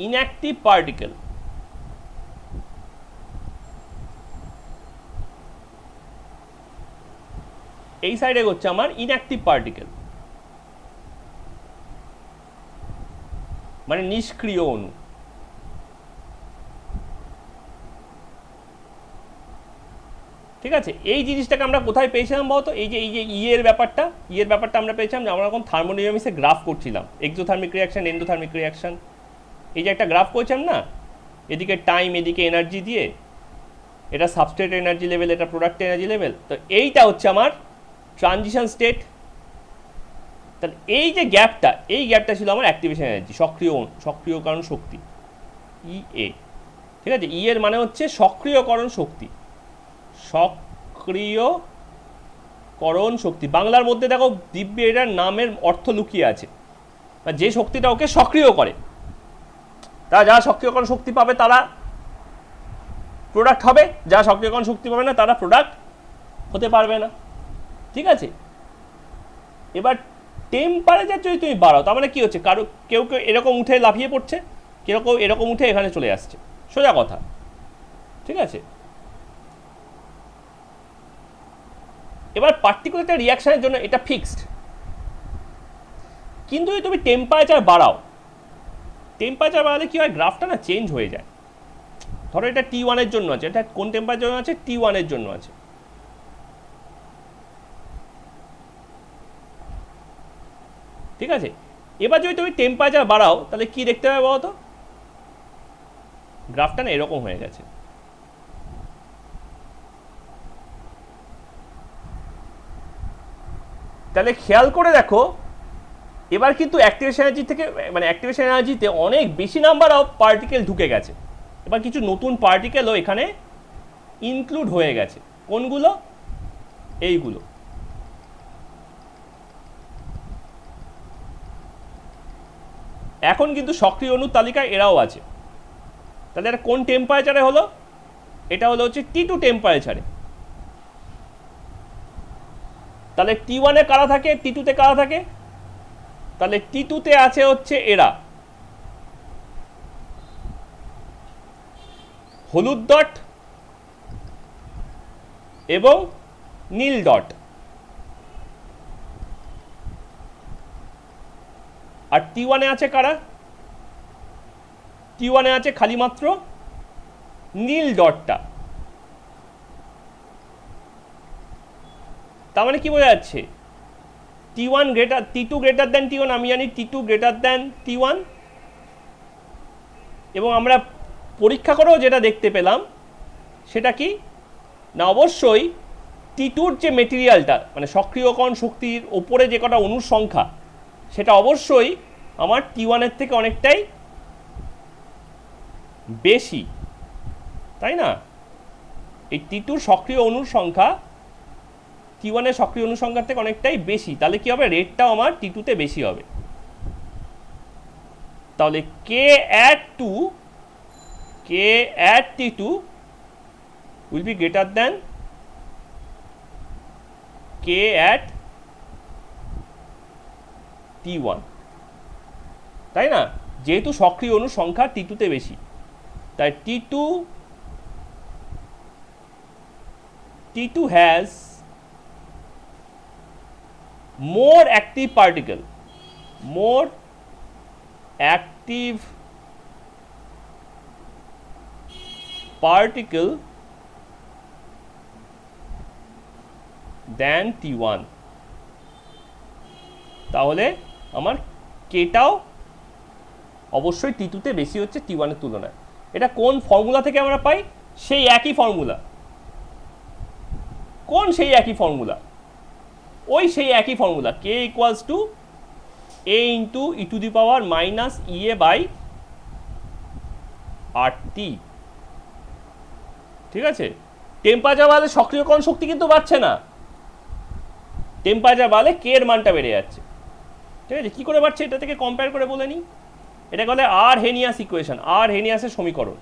ইনঅ্যাক্টিভ পার্টিকেল। এই সাইডে হচ্ছে আমার ইনঅ্যাক্টিভ পার্টিকেল, মানে নিষ্ক্রিয় অণু। ঠিক আছে, এই জিনিসটাকে আমরা কোথায় পেয়েছিলাম বলতো? এই যে এর ব্যাপারটা, আমরা পেয়েছিলাম যে আমরা যখন থার্মোডাইনামিক্সে গ্রাফ করছিলাম, এক্সোথার্মিক রিয়াকশন, এন্ডোথার্মিক রিয়াকশন, এই যে একটা গ্রাফ করছিলাম না, এদিকে টাইম, এদিকে এনার্জি দিয়ে, এটা সাবস্ট্রেট এনার্জি লেভেল, এটা প্রোডাক্ট এনার্জি লেভেল। তো এইটা হচ্ছে আমার ট্রানজিশন স্টেট। তাহলে এই যে গ্যাপটা, এই গ্যাপটা ছিল আমার অ্যাক্টিভেশন এনার্জি, সক্রিয়করণ শক্তি, ইএ। ঠিক আছে, ই এর মানে হচ্ছে সক্রিয়করণ শক্তি, সক্রিয়করণ শক্তি। বাংলার মধ্যে দেখো দিব্যি এটার নামের অর্থ লুকিয়ে আছে, যে শক্তিটা ওকে সক্রিয় করে। তারা যারা সক্রিয়করণ শক্তি পাবে তারা প্রোডাক্ট হবে, যারা সক্রিয়করণ শক্তি পাবে না তারা প্রোডাক্ট হতে পারবে না। ঠিক আছে, এবার টেম্পারেচার যদি তুমি বাড়াও, তার মানে কি হচ্ছে? কেউ এরকম উঠে লাফিয়ে পড়ছে, কেউ এরকম উঠে এখানে চলে আসছে, সোজা কথা। ঠিক আছে, এবার পার্টিকুলার একটা রিয়াকশনের জন্য এটা ফিক্সড, কিন্তু যদি তুমি টেম্পারেচার বাড়াও, টেম্পারেচার বাড়ালে কি হয়? গ্রাফটা না চেঞ্জ হয়ে যায়। ধরো এটা T1 এর জন্য আছে, এটা কোন টেম্পারেচার জন্য আছে? T1 এর জন্য আছে। ঠিক আছে, এবার যদি তুমি টেম্পারেচার বাড়াও তাহলে কি দেখতে হবে বলো তো? গ্রাফটা না এরকম হয়ে গেছে। তাহলে খেয়াল করে দেখো, এবার কিন্তু অ্যাক্টিভেশন এনার্জি থেকে, মানে অ্যাক্টিভেশন এনার্জিতে অনেক বেশি নাম্বার অফ পার্টিকেল ঢুকে গেছে। এবার কিছু নতুন পার্টিকেলও এখানে ইনক্লুড হয়ে গেছে। কোনগুলো? এইগুলো। এখন কিন্তু সক্রিয় অণুর তালিকায় এরাও আছে। তাহলে এটা কোন টেম্পারেচারে হলো? এটা হলো হচ্ছে T2 টেম্পারেচারে। তাহলে T1 এ কারা থাকে, T2 তে কারা থাকে? তাহলে T2 তে আছে হচ্ছে এরা, হলুদ ডট এবং নীল ডট। আর T1 এ আছে কারা? T1 এ আছে খালি মাত্র নীল ডটটা। তার মানে কি বোঝা যাচ্ছে? T2 গ্রেটার দ্যান T1, আমি জানি T2 গ্রেটার দ্যান T1, এবং আমরা পরীক্ষা করেও যেটা দেখতে পেলাম সেটা কি না, অবশ্যই T2'র যে মেটেরিয়ালটা, মানে সক্রিয়করণ শক্তির ওপরে যে কটা অণুর সংখ্যা, সেটা অবশ্যই আমার T1 এর থেকে অনেকটাই বেশি, তাই না? এই T2'র সক্রিয় অণুর সংখ্যা T1 এর সক্রিয় অণুর সংখ্যার থেকে অনেকটাই বেশি। তাহলে কি হবে? রেটটাও আমার T2 তে বেশি হবে। তাহলে K at T2 will be greater than K at T1, তাই না? যেহেতু সক্রিয় অণুর সংখ্যা T2 তে বেশি, তাই T2 has more active particle than T1। তাহলে আমার কেটাও অবশ্যই T2 তে বেশি হচ্ছে T1 এর তুলনায়। এটা কোন ফর্মুলা থেকে আমরা পাই? সেই একই ফর্মুলা। কোন সেই একই ফর্মুলা? ওই সেই একই formula, K equals to A into e to the power minus EA by RT। ঠিক আছে, টেম্পারেচার বাড়লে সক্রিয়করণ শক্তি কিন্তু বাড়ছে না, টেম্পারেচার বাড়লে K এর মানটা বেড়ে যাচ্ছে। ঠিক আছে, কি করে বাড়ছে এটা থেকে কম্পেয়ার করে বলে নিই। এটাকে বলে আরহেনিয়াস ইকুয়েশন, আরহেনিয়াসের সমীকরণ।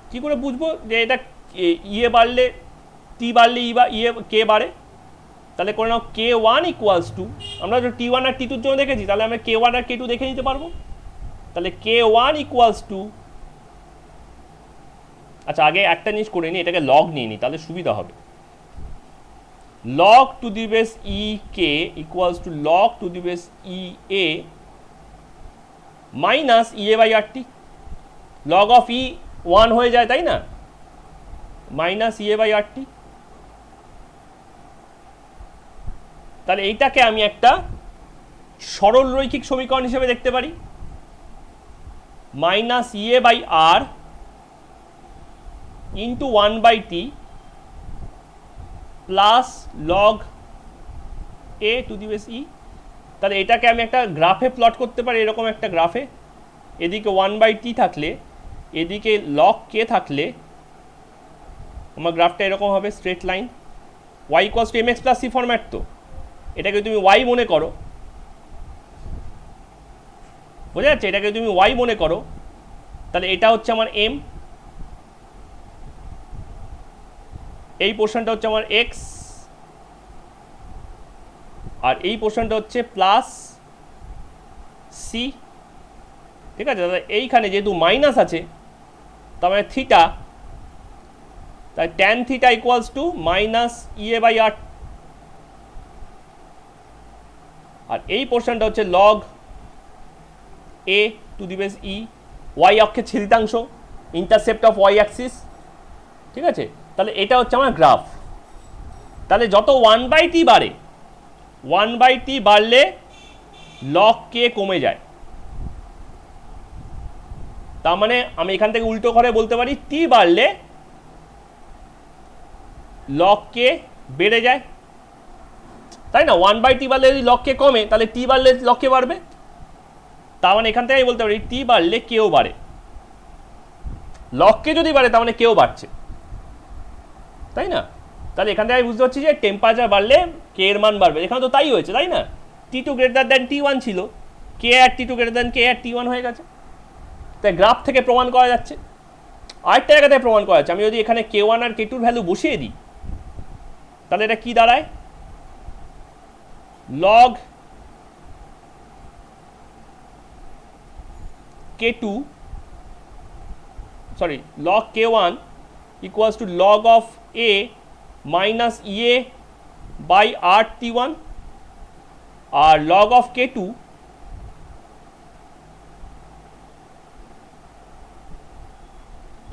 কি করে বুঝবো যে এটা ইয়ে বাড়লে টি বাড়লে ই বা ইয়ে কে বাড়ে? তাহলে করে নাও কে ওয়ান ইকুয়ালস টু, আমরা যদি টি ওয়ান আর টি টুর জন্য দেখেছি, তাহলে আমরা কে ওয়ান আর কে টু দেখে নিতে পারবো। তাহলে কে ওয়ান ইকুয়ালস টু, আচ্ছা আগে একটা জিনিস করে নিই, এটাকে লগ নিয়ে নিই তাহলে সুবিধা হবে। log to the base e k equals to log to the base e a minus e a by r t, log of e 1 হয়ে যায় তাই না, minus e a by r t। তাহলে এইটাকে আমি একটা সরল রৈখিক সমীকরণ হিসেবে দেখতে পারি, minus e a by r into 1 by t plus log A to the base E. তাহলে এটাকে আমি একটা গ্রাফে প্লট করতে পারি, এরকম একটা গ্রাফে, এদিকে 1/t থাকলে এদিকে লগ কে থাকলে আমার গ্রাফটা এরকম হবে, straight line, y equals to mx plus c format. তো এটাকে তুমি y মনে করো, বোঝা যাচ্ছে, এটাকে তুমি y মনে করো, তাহলে এটা হচ্ছে আমার m, এই পোর্শনটা হচ্ছে আমার x, আর এই পোর্শনটা হচ্ছে প্লাস c, ঠিক আছে। তাহলে এইখানে যেহেতু মাইনাস আছে তার মানে থিটা, তাই tan theta equals to minus E A by R, আর এই পোর্শনটা হচ্ছে log A to the base E, Y অক্ষের ছেদিতাংশ, ইন্টারসেপ্ট অফ ওয়াই অ্যাক্সিস, ঠিক আছে। তাহলে এটা হচ্ছে আমার গ্রাফ। তাহলে যত 1/t বাড়ে, 1/t বাড়লে লগ কে কমে যায়, তার মানে আমি এখান থেকে উল্টো করে বলতে পারি টি বাড়লে লগ কে বেড়ে যায়, তাই না। 1/t বাড়লে যদি লগ কে কমে তাহলে টি বাড়লে লগ কে বাড়বে, তার মানে এখান থেকে আমি বলতে পারি টি বাড়লে কেও বাড়ে, লগ কে যদি বাড়ে তার মানে কেও বাড়ছে, তাই না। তাহলে এখান থেকে আমি বুঝতে পারছি যে টেম্পারেচার বাড়লে কে এর মান বাড়বে, এখানে তো তাই হয়েছে তাই না, T2 গ্রেটার দ্যান T1 ছিল, কে আর T2 গ্রেটার দ্যান কে আর T1 হয়ে গেছে। তাই গ্রাফ থেকে প্রমাণ করা যাচ্ছে। আরেকটা জায়গাতে প্রমাণ করা যাচ্ছে, আমি যদি এখানে K1 আর K2 ভ্যালু বসিয়ে দিই তাহলে এটা কি দাঁড়ায়, log K2 sorry log K1 equals to log of A minus EA by R T1, আর log of K2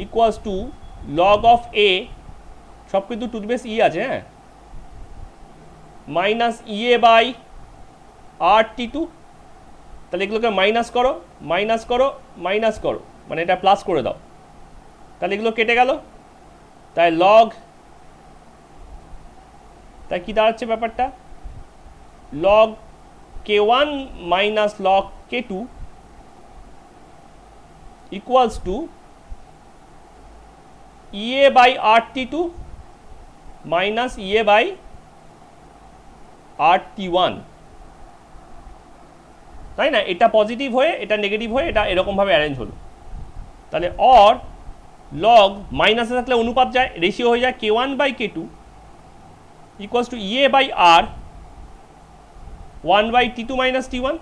equals to log of A, সব কিন্তু টু দি বেস ই আছে, হ্যাঁ, minus EA by R T2। তাহলে এগুলোকে minus করো minus করো minus করো, মানে এটা প্লাস করে দাও, তাহলে এগুলো কেটে গেল, তাই লগ, তাই কি দাঁড়াচ্ছে ব্যাপারটা, log K1 minus log K2 equals to EA by R T2 minus EA by R T1, তাই না। এটা পজিটিভ হয়ে এটা নেগেটিভ হয়ে এটা এরকমভাবে অ্যারেঞ্জ হলো। তাহলে অর লগ মাইনাসে থাকলে অনুপাত যায়, রেশিও হয়ে যায় K1 by K2 equals to EA by R 1 by T2 minus T1,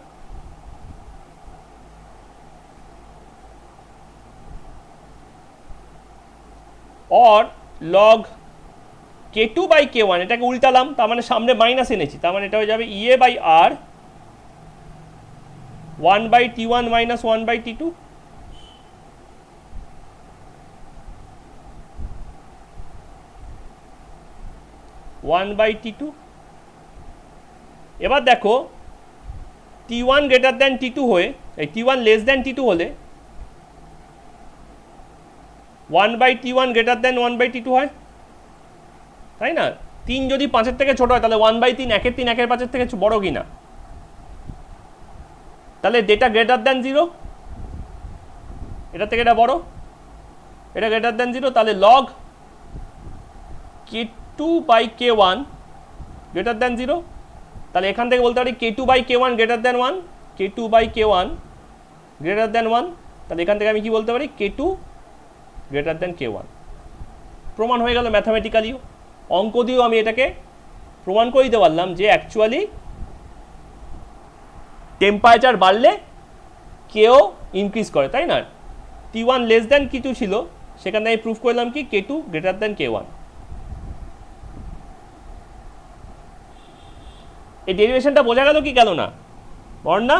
or log K2 by K1, এটাকে উল্টালাম, তার মানে সামনে মাইনাস এনেছি, তার মানে এটা হয়ে যাবে EA by R 1 by T1 minus 1 by T2, by T2। এবার দেখো T1 গ্রেটার দ্যান T2 হয়ে, এই T1 লেস দ্যান T2 হলে 1 by T1 greater than 1 by T2 হয়, তাই না। 3 যদি 5-এর থেকে ছোট হয় তাহলে 1/3 1-এর 3 1-এর 5-এর থেকে বড় কিনা, তাহলে ডেটা গ্রেটার দ্যান 0, এটা থেকে এটা বড়, এটা গ্রেটার দ্যান 0, তাহলে log two by K one greater than zero, তাহলে এখান থেকে বলতে পারি K two by K one greater than one, K two by K one greater than one, তাহলে এখান থেকে আমি কি বলতে পারি K two greater than K one. প্রমাণ হয়ে গেল ম্যাথামেটিক্যালিও, অঙ্ক দিয়েও আমি এটাকে প্রমাণ করে দিতে পারলাম যে অ্যাকচুয়ালি টেম্পারেচার বাড়লে কেও ইনক্রিজ করে, তাই না? টি ওয়ান লেস দ্যান কিছু ছিল, সেখানে আমি প্রুফ করলাম কি কে two greater than K one. এই ডেরিভেশনটা বোঝা গেল কি গেল না বর্ণা?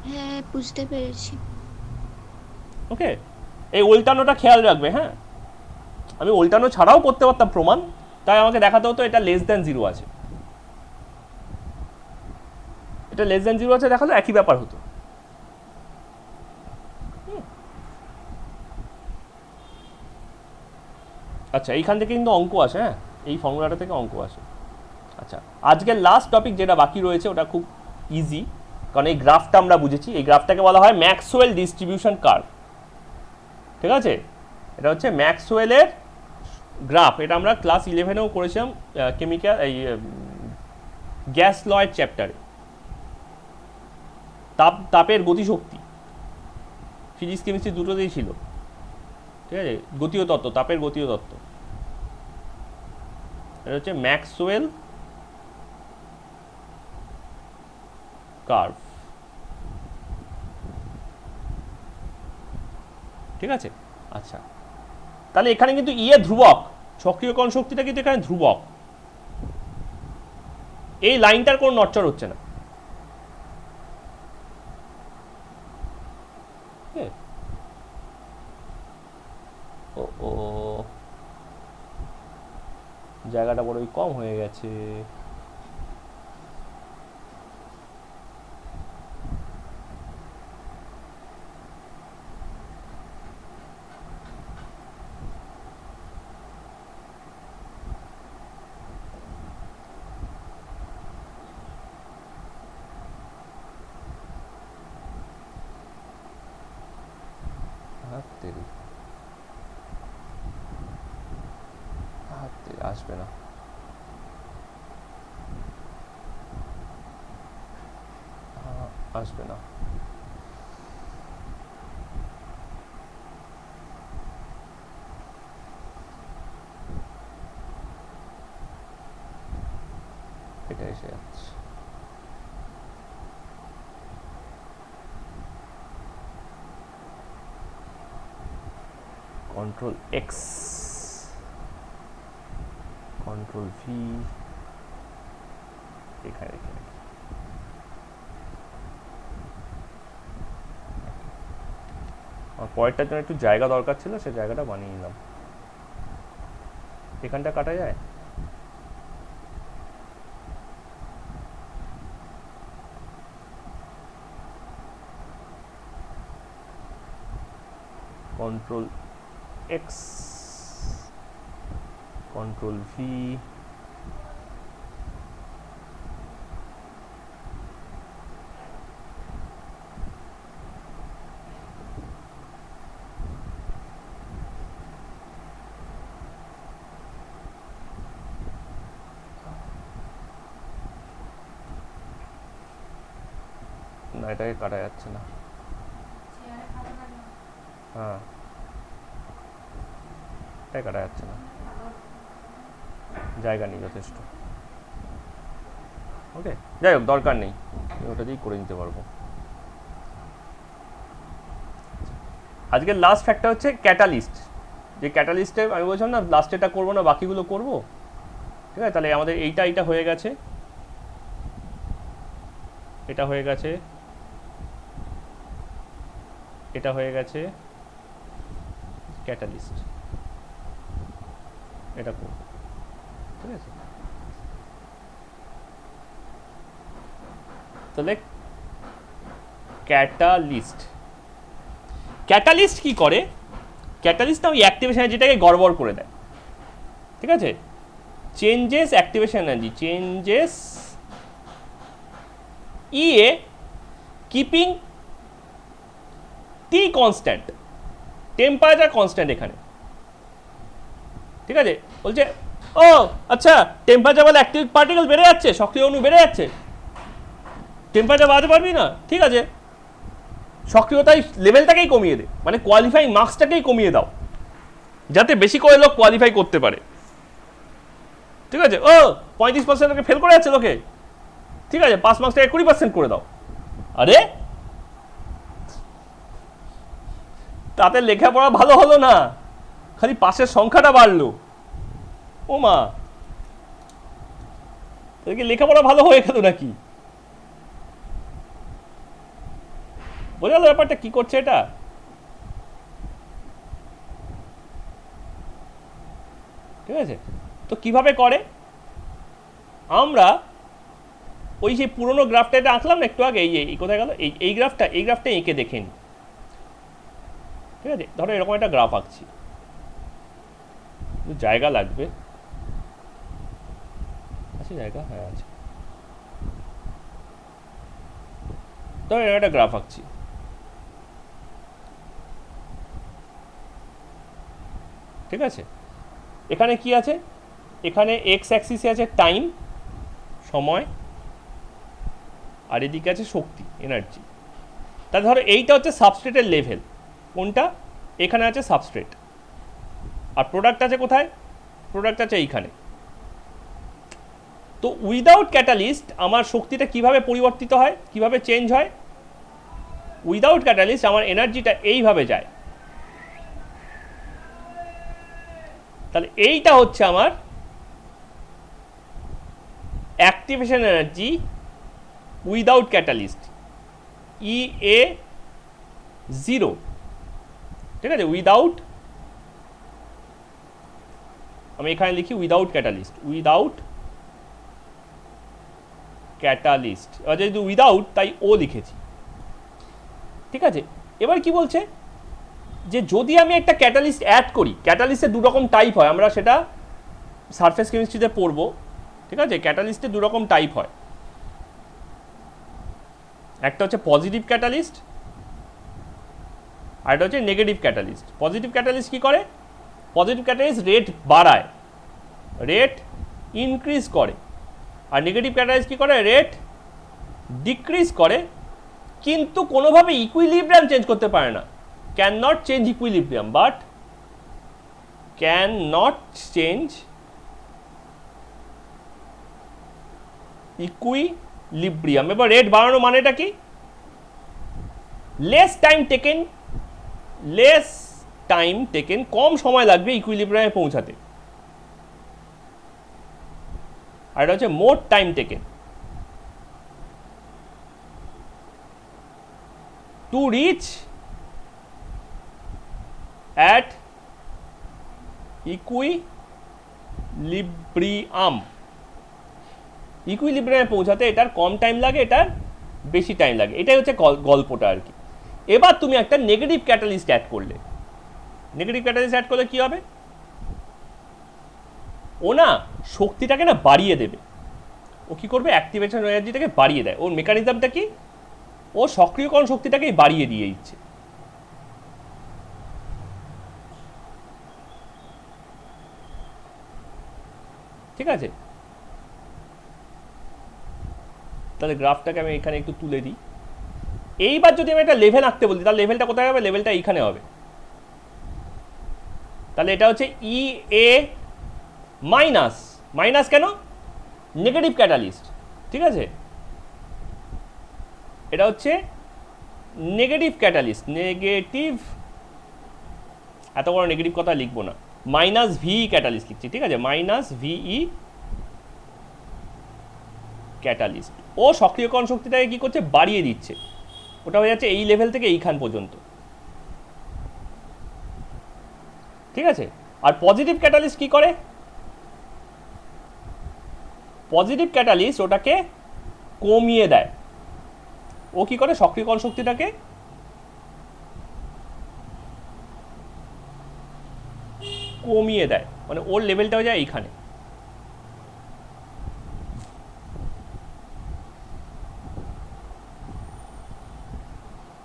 হ্যাঁ বুঝতে পেরেছি। ওকে, এই উল্টানোটা খেয়াল রাখবে। হ্যাঁ, আমি উল্টানো ছাড়াও করতে পারতাম প্রমাণ, তাই আমাকে দেখাতে হতো এটা লেস দ্যান জিরো আছে, এটা লেস দ্যান জিরো আছে দেখালো একই ব্যাপার হতো। আচ্ছা, এইখান থেকে কিন্তু অঙ্ক আসে, হ্যাঁ এই ফর্মুলাটা থেকে অঙ্ক আসে। আচ্ছা, আজকের লাস্ট টপিক যেটা বাকি রয়েছে ওটা খুব ইজি, কারণ এই গ্রাফটা আমরা বুঝেছি। এই গ্রাফটাকে বলা হয় ম্যাক্সওয়েল ডিস্ট্রিবিউশন কার্ভ, ঠিক আছে? এটা হচ্ছে ম্যাক্সওয়েলের গ্রাফ, এটা আমরা ক্লাস 11-এও করেছিলাম কেমিক্যাল এই গ্যাস লয়ের চ্যাপ্টারে। তাপের গতিশক্তি, ফিজিক্স কেমিস্ট্রি দুটোতেই ছিল, ঠিক আছে? গতীয় তত্ত্ব, তাপের গতীয় তত্ত্ব, এটা হচ্ছে ম্যাক্সওয়েল কার্ভ, ঠিক আছে? আচ্ছা, তাহলে এখানে কিন্তু ইয়ে ধ্রুবক, সক্রিয়করণ শক্তিটা কিন্তু এখানে ধ্রুবক, এই লাইনটার কোনো নড়চড় হচ্ছে না। ও ও জায়গাটা বড়ই কম হয়ে গেছে। আসবে না, আসবে না। এটা এসে যাচ্ছে। কন্ট্রোল এক্স, কন্ট্রোল ভি, এখানে রেখে রাখি। আমার পরেরটার জন্য একটু জায়গা দরকার ছিল, সে জায়গাটা বানিয়ে নিলাম। এখানটা কাটা যায়? কন্ট্রোল এক্স, কন্ট্রোল ভি, না এটাকে কাটা যাচ্ছে না। হ্যাঁ, এটাই কাটা যাচ্ছে না, জায়গা নেই যথেষ্ট। ওকে, যাই হোক দরকার নেই, ওটা দিয়েই করে নিতে পারবো। আজকের লাস্ট ফ্যাক্টর হচ্ছে ক্যাটালিস্ট। যে ক্যাটালিস্টে আমি বলছিলাম না লাস্ট এটা করবো না, বাকিগুলো করবো, ঠিক আছে? তাহলে আমাদের এইটা হয়ে গেছে, এটা হয়ে গেছে, এটা হয়ে গেছে ক্যাটালিস্ট, এটা করব, ঠিক আছে? তাহলে ক্যাটালিস্ট, ক্যাটালিস্ট কি করে? ক্যাটালিস্ট না ওই অ্যাক্টিভেশন যেটাকে গড়বড় করে দেয়, ঠিক আছে? চেঞ্জেস অ্যাক্টিভেশন এনার্জি, চেঞ্জেস ইএ কিপিং টি কনস্ট্যান্ট, টেম্পারেচার কনস্ট্যান্ট এখানে, ঠিক আছে, বলছে ও আচ্ছা টেম্পারেচার বলে অ্যাক্টিভ পার্টিকেল বেড়ে যাচ্ছে, সক্রিয় অণু বেড়ে যাচ্ছে, টেম্পারেচার বাড়াতে পারবি না, ঠিক আছে সক্রিয়তার লেভেলটাকেই কমিয়ে দে, মানে কোয়ালিফাইং মার্কসটাকেই কমিয়ে দাও, যাতে বেশি করে লোক কোয়ালিফাই করতে পারে। ঠিক আছে, ও 35% ফেল করে যাচ্ছে লোকে, ঠিক আছে 5 মার্কসটাকে 20% করে দাও। আরে তাতে লেখাপড়া ভালো হলো না, খালি পাশের সংখ্যাটা বাড়লো। ও মা, তাদেরকে লেখাপড়া ভালো হয়ে গেল নাকি? বোঝা গেল ব্যাপারটা কি করছে এটা? ঠিক আছে, তো কিভাবে করে? আমরা ওই সেই পুরোনো গ্রাফটা এটা আঁকলাম না একটু আগে, এই কোথায় গেল, এই গ্রাফটা এঁকে দেখে নি। ঠিক আছে, ধরো এরকম একটা গ্রাফ আঁকছি, জায়গা লাগবে, আছে জায়গা, হ্যাঁ আছে। ধরো এরকম একটা গ্রাফ আঁকছি, ঠিক আছে, এখানে কি আছে, এখানে এক্স অ্যাক্সিসে আছে টাইম সময়, আর এদিকে আছে শক্তি এনার্জি। তাহলে ধরো এইটা হচ্ছে সাবস্ট্রেটের লেভেল, কোনটা, এখানে আছে সাবস্ট্রেট, আর প্রোডাক্ট আছে কোথায়, প্রোডাক্ট আছে এইখানে। তো উইদাউট ক্যাটালিস্ট আমার শক্তিটা কিভাবে পরিবর্তিত হয়, কিভাবে চেঞ্জ হয়? উইদাউট ক্যাটালিস্ট আমার এনার্জিটা এইভাবে যায়। তাহলে এইটা হচ্ছে আমার activation energy without catalyst, EA0। ঠিক আছে, উইদাউট, আমি এখানে লিখি উইদাউট ক্যাটালিস্ট, উইদাউট ক্যাটালিস্ট, যেহেতু উইদাউট তাই ও লিখেছি। ঠিক আছে, এবার কি বলছে যে যদি আমি একটা ক্যাটালিস্ট অ্যাড করি, ক্যাটালিস্টের 2 রকম টাইপ হয়, আমরা সেটা সারফেস কেমিস্ট্রিতে পড়বো। ঠিক আছে, ক্যাটালিস্টের 2 রকম টাইপ হয়, একটা হচ্ছে পজিটিভ ক্যাটালিস্ট, আর একটা হচ্ছে নেগেটিভ ক্যাটালিস্ট। পজিটিভ ক্যাটালিস্ট কি করে? পজিটিভ ক্যাটালিস্ট রেট বাড়ায়, রেট ইনক্রিজ করে, আর নেগেটিভ ক্যাটালিস্ট কি করে? রেট ডিক্রিজ করে, কিন্তু কোনোভাবে ইকুইলিব্রিয়াম চেঞ্জ করতে পারে না, can not change equilibrium, but can not change equilibrium. এবার রেট বাড়ানো মানেটা কি? লেস টাইম টেকেন, কম সময় লাগবে ইকুইলিব্রিয়ামে পৌঁছাতে, আর এটা হচ্ছে more time taken to reach at equilibrium. ইকুইলিব্রিয়ামে পৌঁছাতে এটার কম টাইম লাগে, এটার বেশি টাইম লাগে, এটাই হচ্ছে গল্পটা আর কি। এবার তুমি একটা নেগেটিভ ক্যাটালিস্ট অ্যাড করলে, নেগেটিভ ক্যাটালিস্ট অ্যাড করলে কি হবে? ও না শক্তিটাকে না বাড়িয়ে দেবে। ও কি করবে? অ্যাক্টিভেশন এনার্জিটাকে বাড়িয়ে দেয়। ওর মেকানিজমটা কি? ও সক্রিয়করণ শক্তিটাকেই বাড়িয়ে দিয়ে দিচ্ছে। ঠিক আছে, তাহলে গ্রাফটাকে আমি এখানে একটু তুলে দিই। এইবার যদি আমি একটা লেভেল আঁকতে বলি, তাহলে লেভেলটা কোথায় হবে? লেভেলটা এইখানে হবে। তাহলে এটা হচ্ছে EA মাইনাস, মাইনাস কেন? Negative catalyst. ঠিক আছে, এটা হচ্ছে নেগেটিভ ক্যাটালিস্ট, নেগেটিভ, এত বড় নেগেটিভ কথা লিখবো না, মাইনাস VE ক্যাটালিস্ট লিখছি। ঠিক আছে, মাইনাস VE ক্যাটালিস্ট। ও সক্রিয়করণ শক্তিটাকে কি করছে? বাড়িয়ে দিচ্ছে। ওটা হয়ে যাচ্ছে এই লেভেল থেকে এইখান পর্যন্ত। ঠিক আছে, আর পজিটিভ ক্যাটালিস্ট কি করে? পজিটিভ ক্যাটালিস্ট ওটাকে কমিয়ে দেয়। ও কি করে? সক্রিয়করণ শক্তিটাকে কমিয়ে দেয়, মানে ওর লেভেলটা হয়ে যায় এইখানে।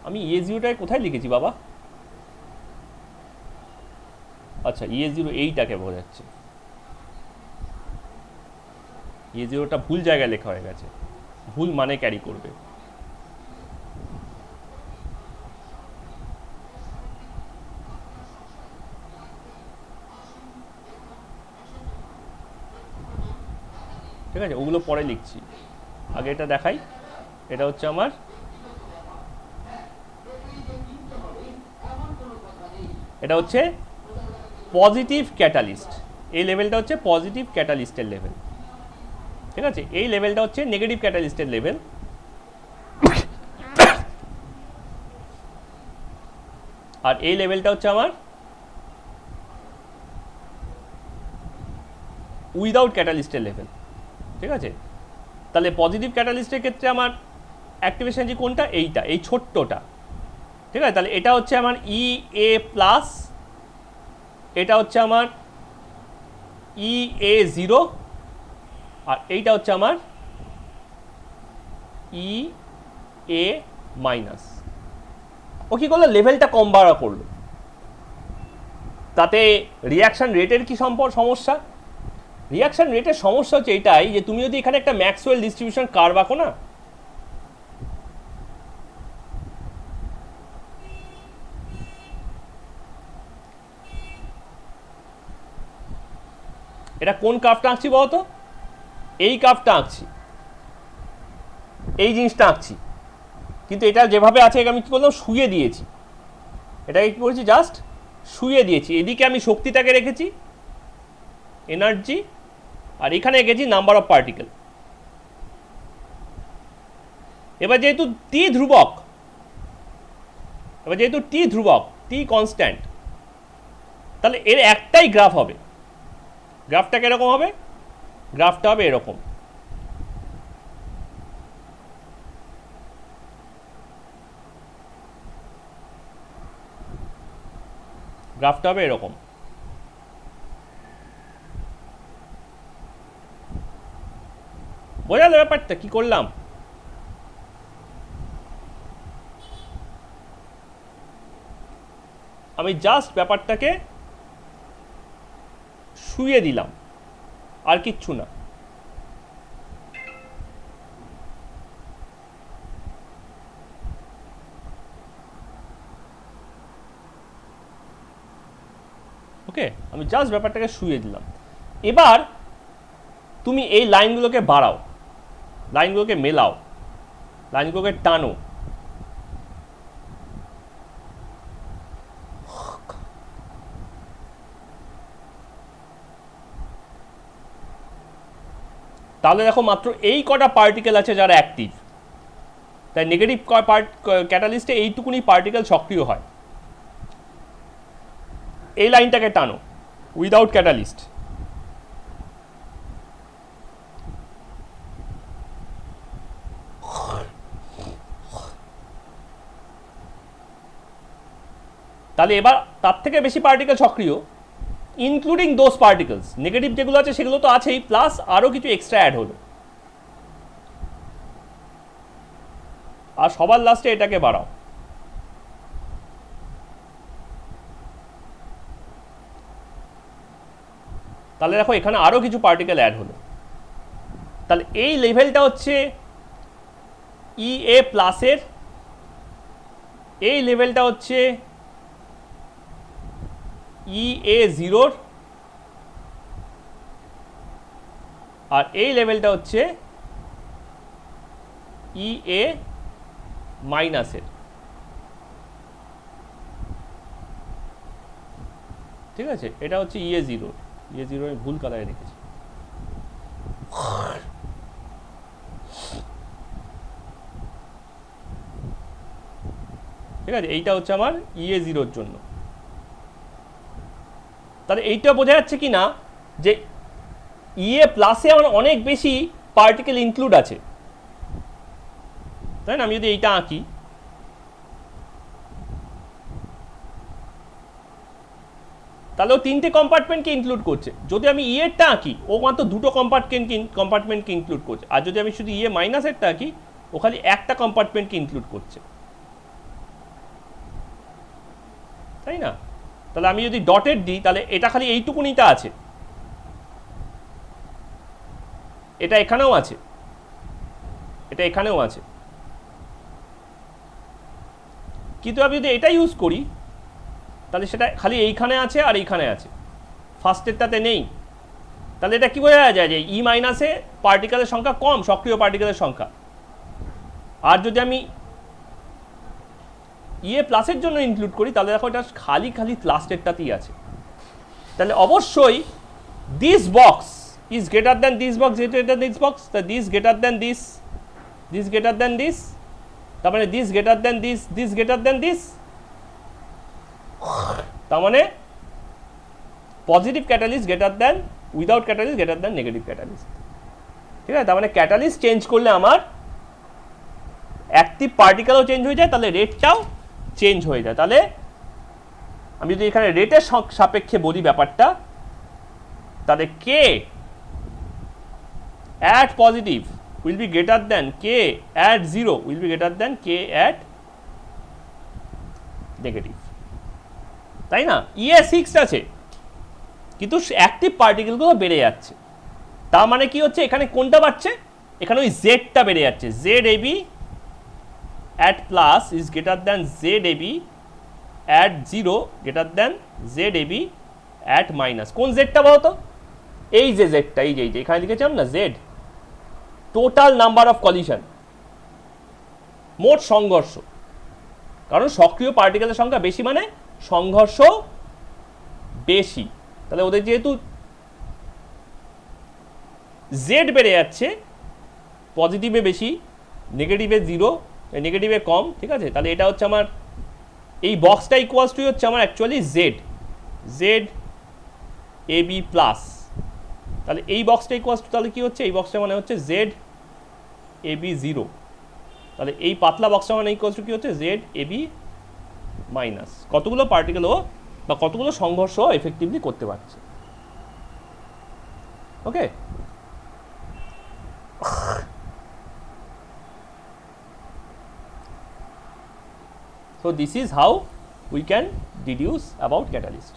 আমি EA0টাকে কোথায় লিখেছি বাবা? আচ্ছা, EA0 এইটাকে বোঝাচ্ছে। এ জিরোটা ভুল জায়গায় লেখা হয়ে গেছে, ভুল মানে ক্যারি করবে। ঠিক আছে, ওগুলো পরে লিখছি, আগে এটা দেখাই। এটা হচ্ছে আমার এটা হচ্ছে পজিটিভ ক্যাটালিস্ট, এই লেভেলটা হচ্ছে পজিটিভ ক্যাটালিস্টের লেভেল। ঠিক আছে, এই লেভেলটা হচ্ছে নেগেটিভ ক্যাটালিস্টের লেভেল। আর এই লেভেলটা হচ্ছে আমার উইদাউট ক্যাটালিস্টের লেভেল। ঠিক আছে, তাহলে পজিটিভ ক্যাটালিস্টের ক্ষেত্রে আমার অ্যাক্টিভেশন এনার্জি কোনটা, এইটা, এই ছোট্টটা। ঠিক আছে, তাহলে এটা হচ্ছে আমার ই এ প্লাস, এটা হচ্ছে আমার ই এ জিরো, আর এইটা হচ্ছে আমার ই এ মাইনাস। ও কী করলো, লেভেলটা কম বাড়া করলো, তাতে রিয়াকশান রেটের কি সমস্যা? রিয়াকশান রেটের সমস্যা হচ্ছে এটাই যে তুমি যদি এখানে একটা ম্যাক্সওয়েল ডিস্ট্রিবিউশন কার্ভ আঁকো না, এটা কোন কার্ভটা আঁকছি বলতো, এই কার্ভটা আঁকছি, এই জিনিসটা আঁকছি, কিন্তু এটা যেভাবে আছে আমি কী করলাম, শুয়ে দিয়েছি, এটাকে কী করেছি, জাস্ট শুয়ে দিয়েছি। এদিকে আমি শক্তিটাকে রেখেছি এনার্জি, আর এখানে রেখেছি নাম্বার অফ পার্টিকেল। এবার যেহেতু টি ধ্রুবক, টি কনস্ট্যান্ট, তাহলে এর একটাই গ্রাফ হবে। গ্রাফটা কিরকম হবে, গ্রাফটা হবে এরকম। গ্রাফটা হবে এরকম। বোঝা গেল ব্যাপারটা কি করলাম? আমি জাস্ট ব্যাপারটাকে শুয়ে দিলাম, আর কিচ্ছু না। ওকে, আমি জাস্ট ব্যাপারটাকে শুয়ে দিলাম। এবার তুমি এই লাইনগুলোকে বাড়াও, লাইনগুলোকে মেলাও, লাইনগুলোকে টানো। তাহলে দেখো মাত্র এই কটা পার্টিকেল আছে যারা অ্যাক্টিভ, তাই নেগেটিভ ক্যাটালিস্টে এইটুকুনি পার্টিকেল সক্রিয় হয়। এই লাইনটাকে টানো উইদাউট ক্যাটালিস্ট। তাহলে এবার তার থেকে বেশি পার্টিকেল সক্রিয়, ইনক্লুডিং দোজ পার্টিকেলস, নেগেটিভ যেগুলো আছে সেগুলো তো আছেই, প্লাস আরও কিছু এক্সট্রা অ্যাড হলো। আর সবার লাস্টে এটাকে বাড়াও। তাহলে দেখো এখানে আরও কিছু পার্টিকেল অ্যাড হলো। তাহলে এই লেভেলটা হচ্ছে ই এ প্লাসের, এই লেভেলটা হচ্ছে ই এ জিরোর, আর এই লেভেলটা হচ্ছে ই এ মাইনাসের। ঠিক আছে, এটা হচ্ছে ই এ জিরোর, ই এ জিরো আমি ভুল কালারে রেখেছি। ঠিক আছে, এইটা হচ্ছে আমার ই এ জিরোর জন্য। তাহলে এইটা বোঝা যাচ্ছে কি না যে ই এ প্লাসে আমার অনেক বেশি পার্টিকেল ইনক্লুড আছে, তাই না? আমি যদি এইটা আঁকি, তাহলে ও তিনটে কম্পার্টমেন্টকে ইনক্লুড করছে। যদি আমি ই এরটা আঁকি, ও মাত্র দুটো কম্পার্টমেন্টকে ইনক্লুড করছে। আর যদি আমি শুধু ই এ মাইনাসেরটা আঁকি, ও খালি একটা কম্পার্টমেন্টকে ইনক্লুড করছে, তাই না? তাহলে আমি যদি ডটেড দিই, তাহলে এটা খালি এইটুকুনিটা আছে। এটা এখানেও আছে, এটা এখানেও আছে, কিন্তু আমি যদি এটা ইউজ করি তাহলে সেটা খালি এইখানে আছে আর এইখানে আছে, ফার্স্টেরটাতে নেই। তাহলে এটা কি বোঝা যায় যে ই মাইনাসে পার্টিকেলের সংখ্যা কম, সক্রিয় পার্টিকেলের সংখ্যা। আর যদি আমি ইয়ে প্লাসের জন্য ইনক্লুড করি তাহলে দেখো এটা খালি খালি লাস্টেরটাতেই আছে। তাহলে অবশ্যই this box is greater than this box, greater this box, তা this greater than this, this greater than this, তার মানে this greater than this, this greater than this. তার মানে positive catalyst greater than without catalyst greater than negative catalyst. ঠিক আছে, তার মানে catalyst change করলে আমার অ্যাক্টিভ পার্টিকেলও চেঞ্জ হয়ে যায়, তাহলে রেটটাও চেঞ্জ হয়ে যায়। তাহলে আমি যদি এখানে রেটের সাপেক্ষে বলি ব্যাপারটা, তাহলে K at positive will be greater than K at zero will be greater than K at negative, তাই না? ইয়ে ফিক্সড আছে, কিন্তু অ্যাক্টিভ পার্টিকেলগুলো বেড়ে যাচ্ছে। তার মানে কি হচ্ছে, এখানে কোনটা বাড়ছে, এখানে ওই জেডটা বেড়ে যাচ্ছে। Z AB at plus is greater than Z AB at zero greater than Z AB at minus. কোন জেডটা বলো তো? এই যে জেডটা, এই যে এখানে লিখেছিলাম না Z, total number of collision, মোট সংঘর্ষ। কারণ সক্রিয় পার্টিকেলের সংখ্যা বেশি মানে সংঘর্ষ বেশি। তাহলে ওদের যেহেতু জেড বেড়ে যাচ্ছে, পজিটিভে বেশি, নেগেটিভে জিরো, নেগেটিভে কম, ঠিক আছে? তাহলে এটা হচ্ছে আমার এই বক্সটা ইকুয়ালস টু হচ্ছে আমার actually Z, Z A B plus. তাহলে এই বক্সটা ইকুয়ালস টু তাহলে কি হচ্ছে, এই বক্সটা মানে হচ্ছে জেড এ বি জিরো। তাহলে এই পাতলা বক্সটা মানে ইকুয়ালস টু কি হচ্ছে জেড এ বি মাইনাস। কতগুলো পার্টিকেলও বা কতগুলো সংঘর্ষ এফেক্টিভলি করতে পারছে। ওকে, so this is how we can deduce about catalyst.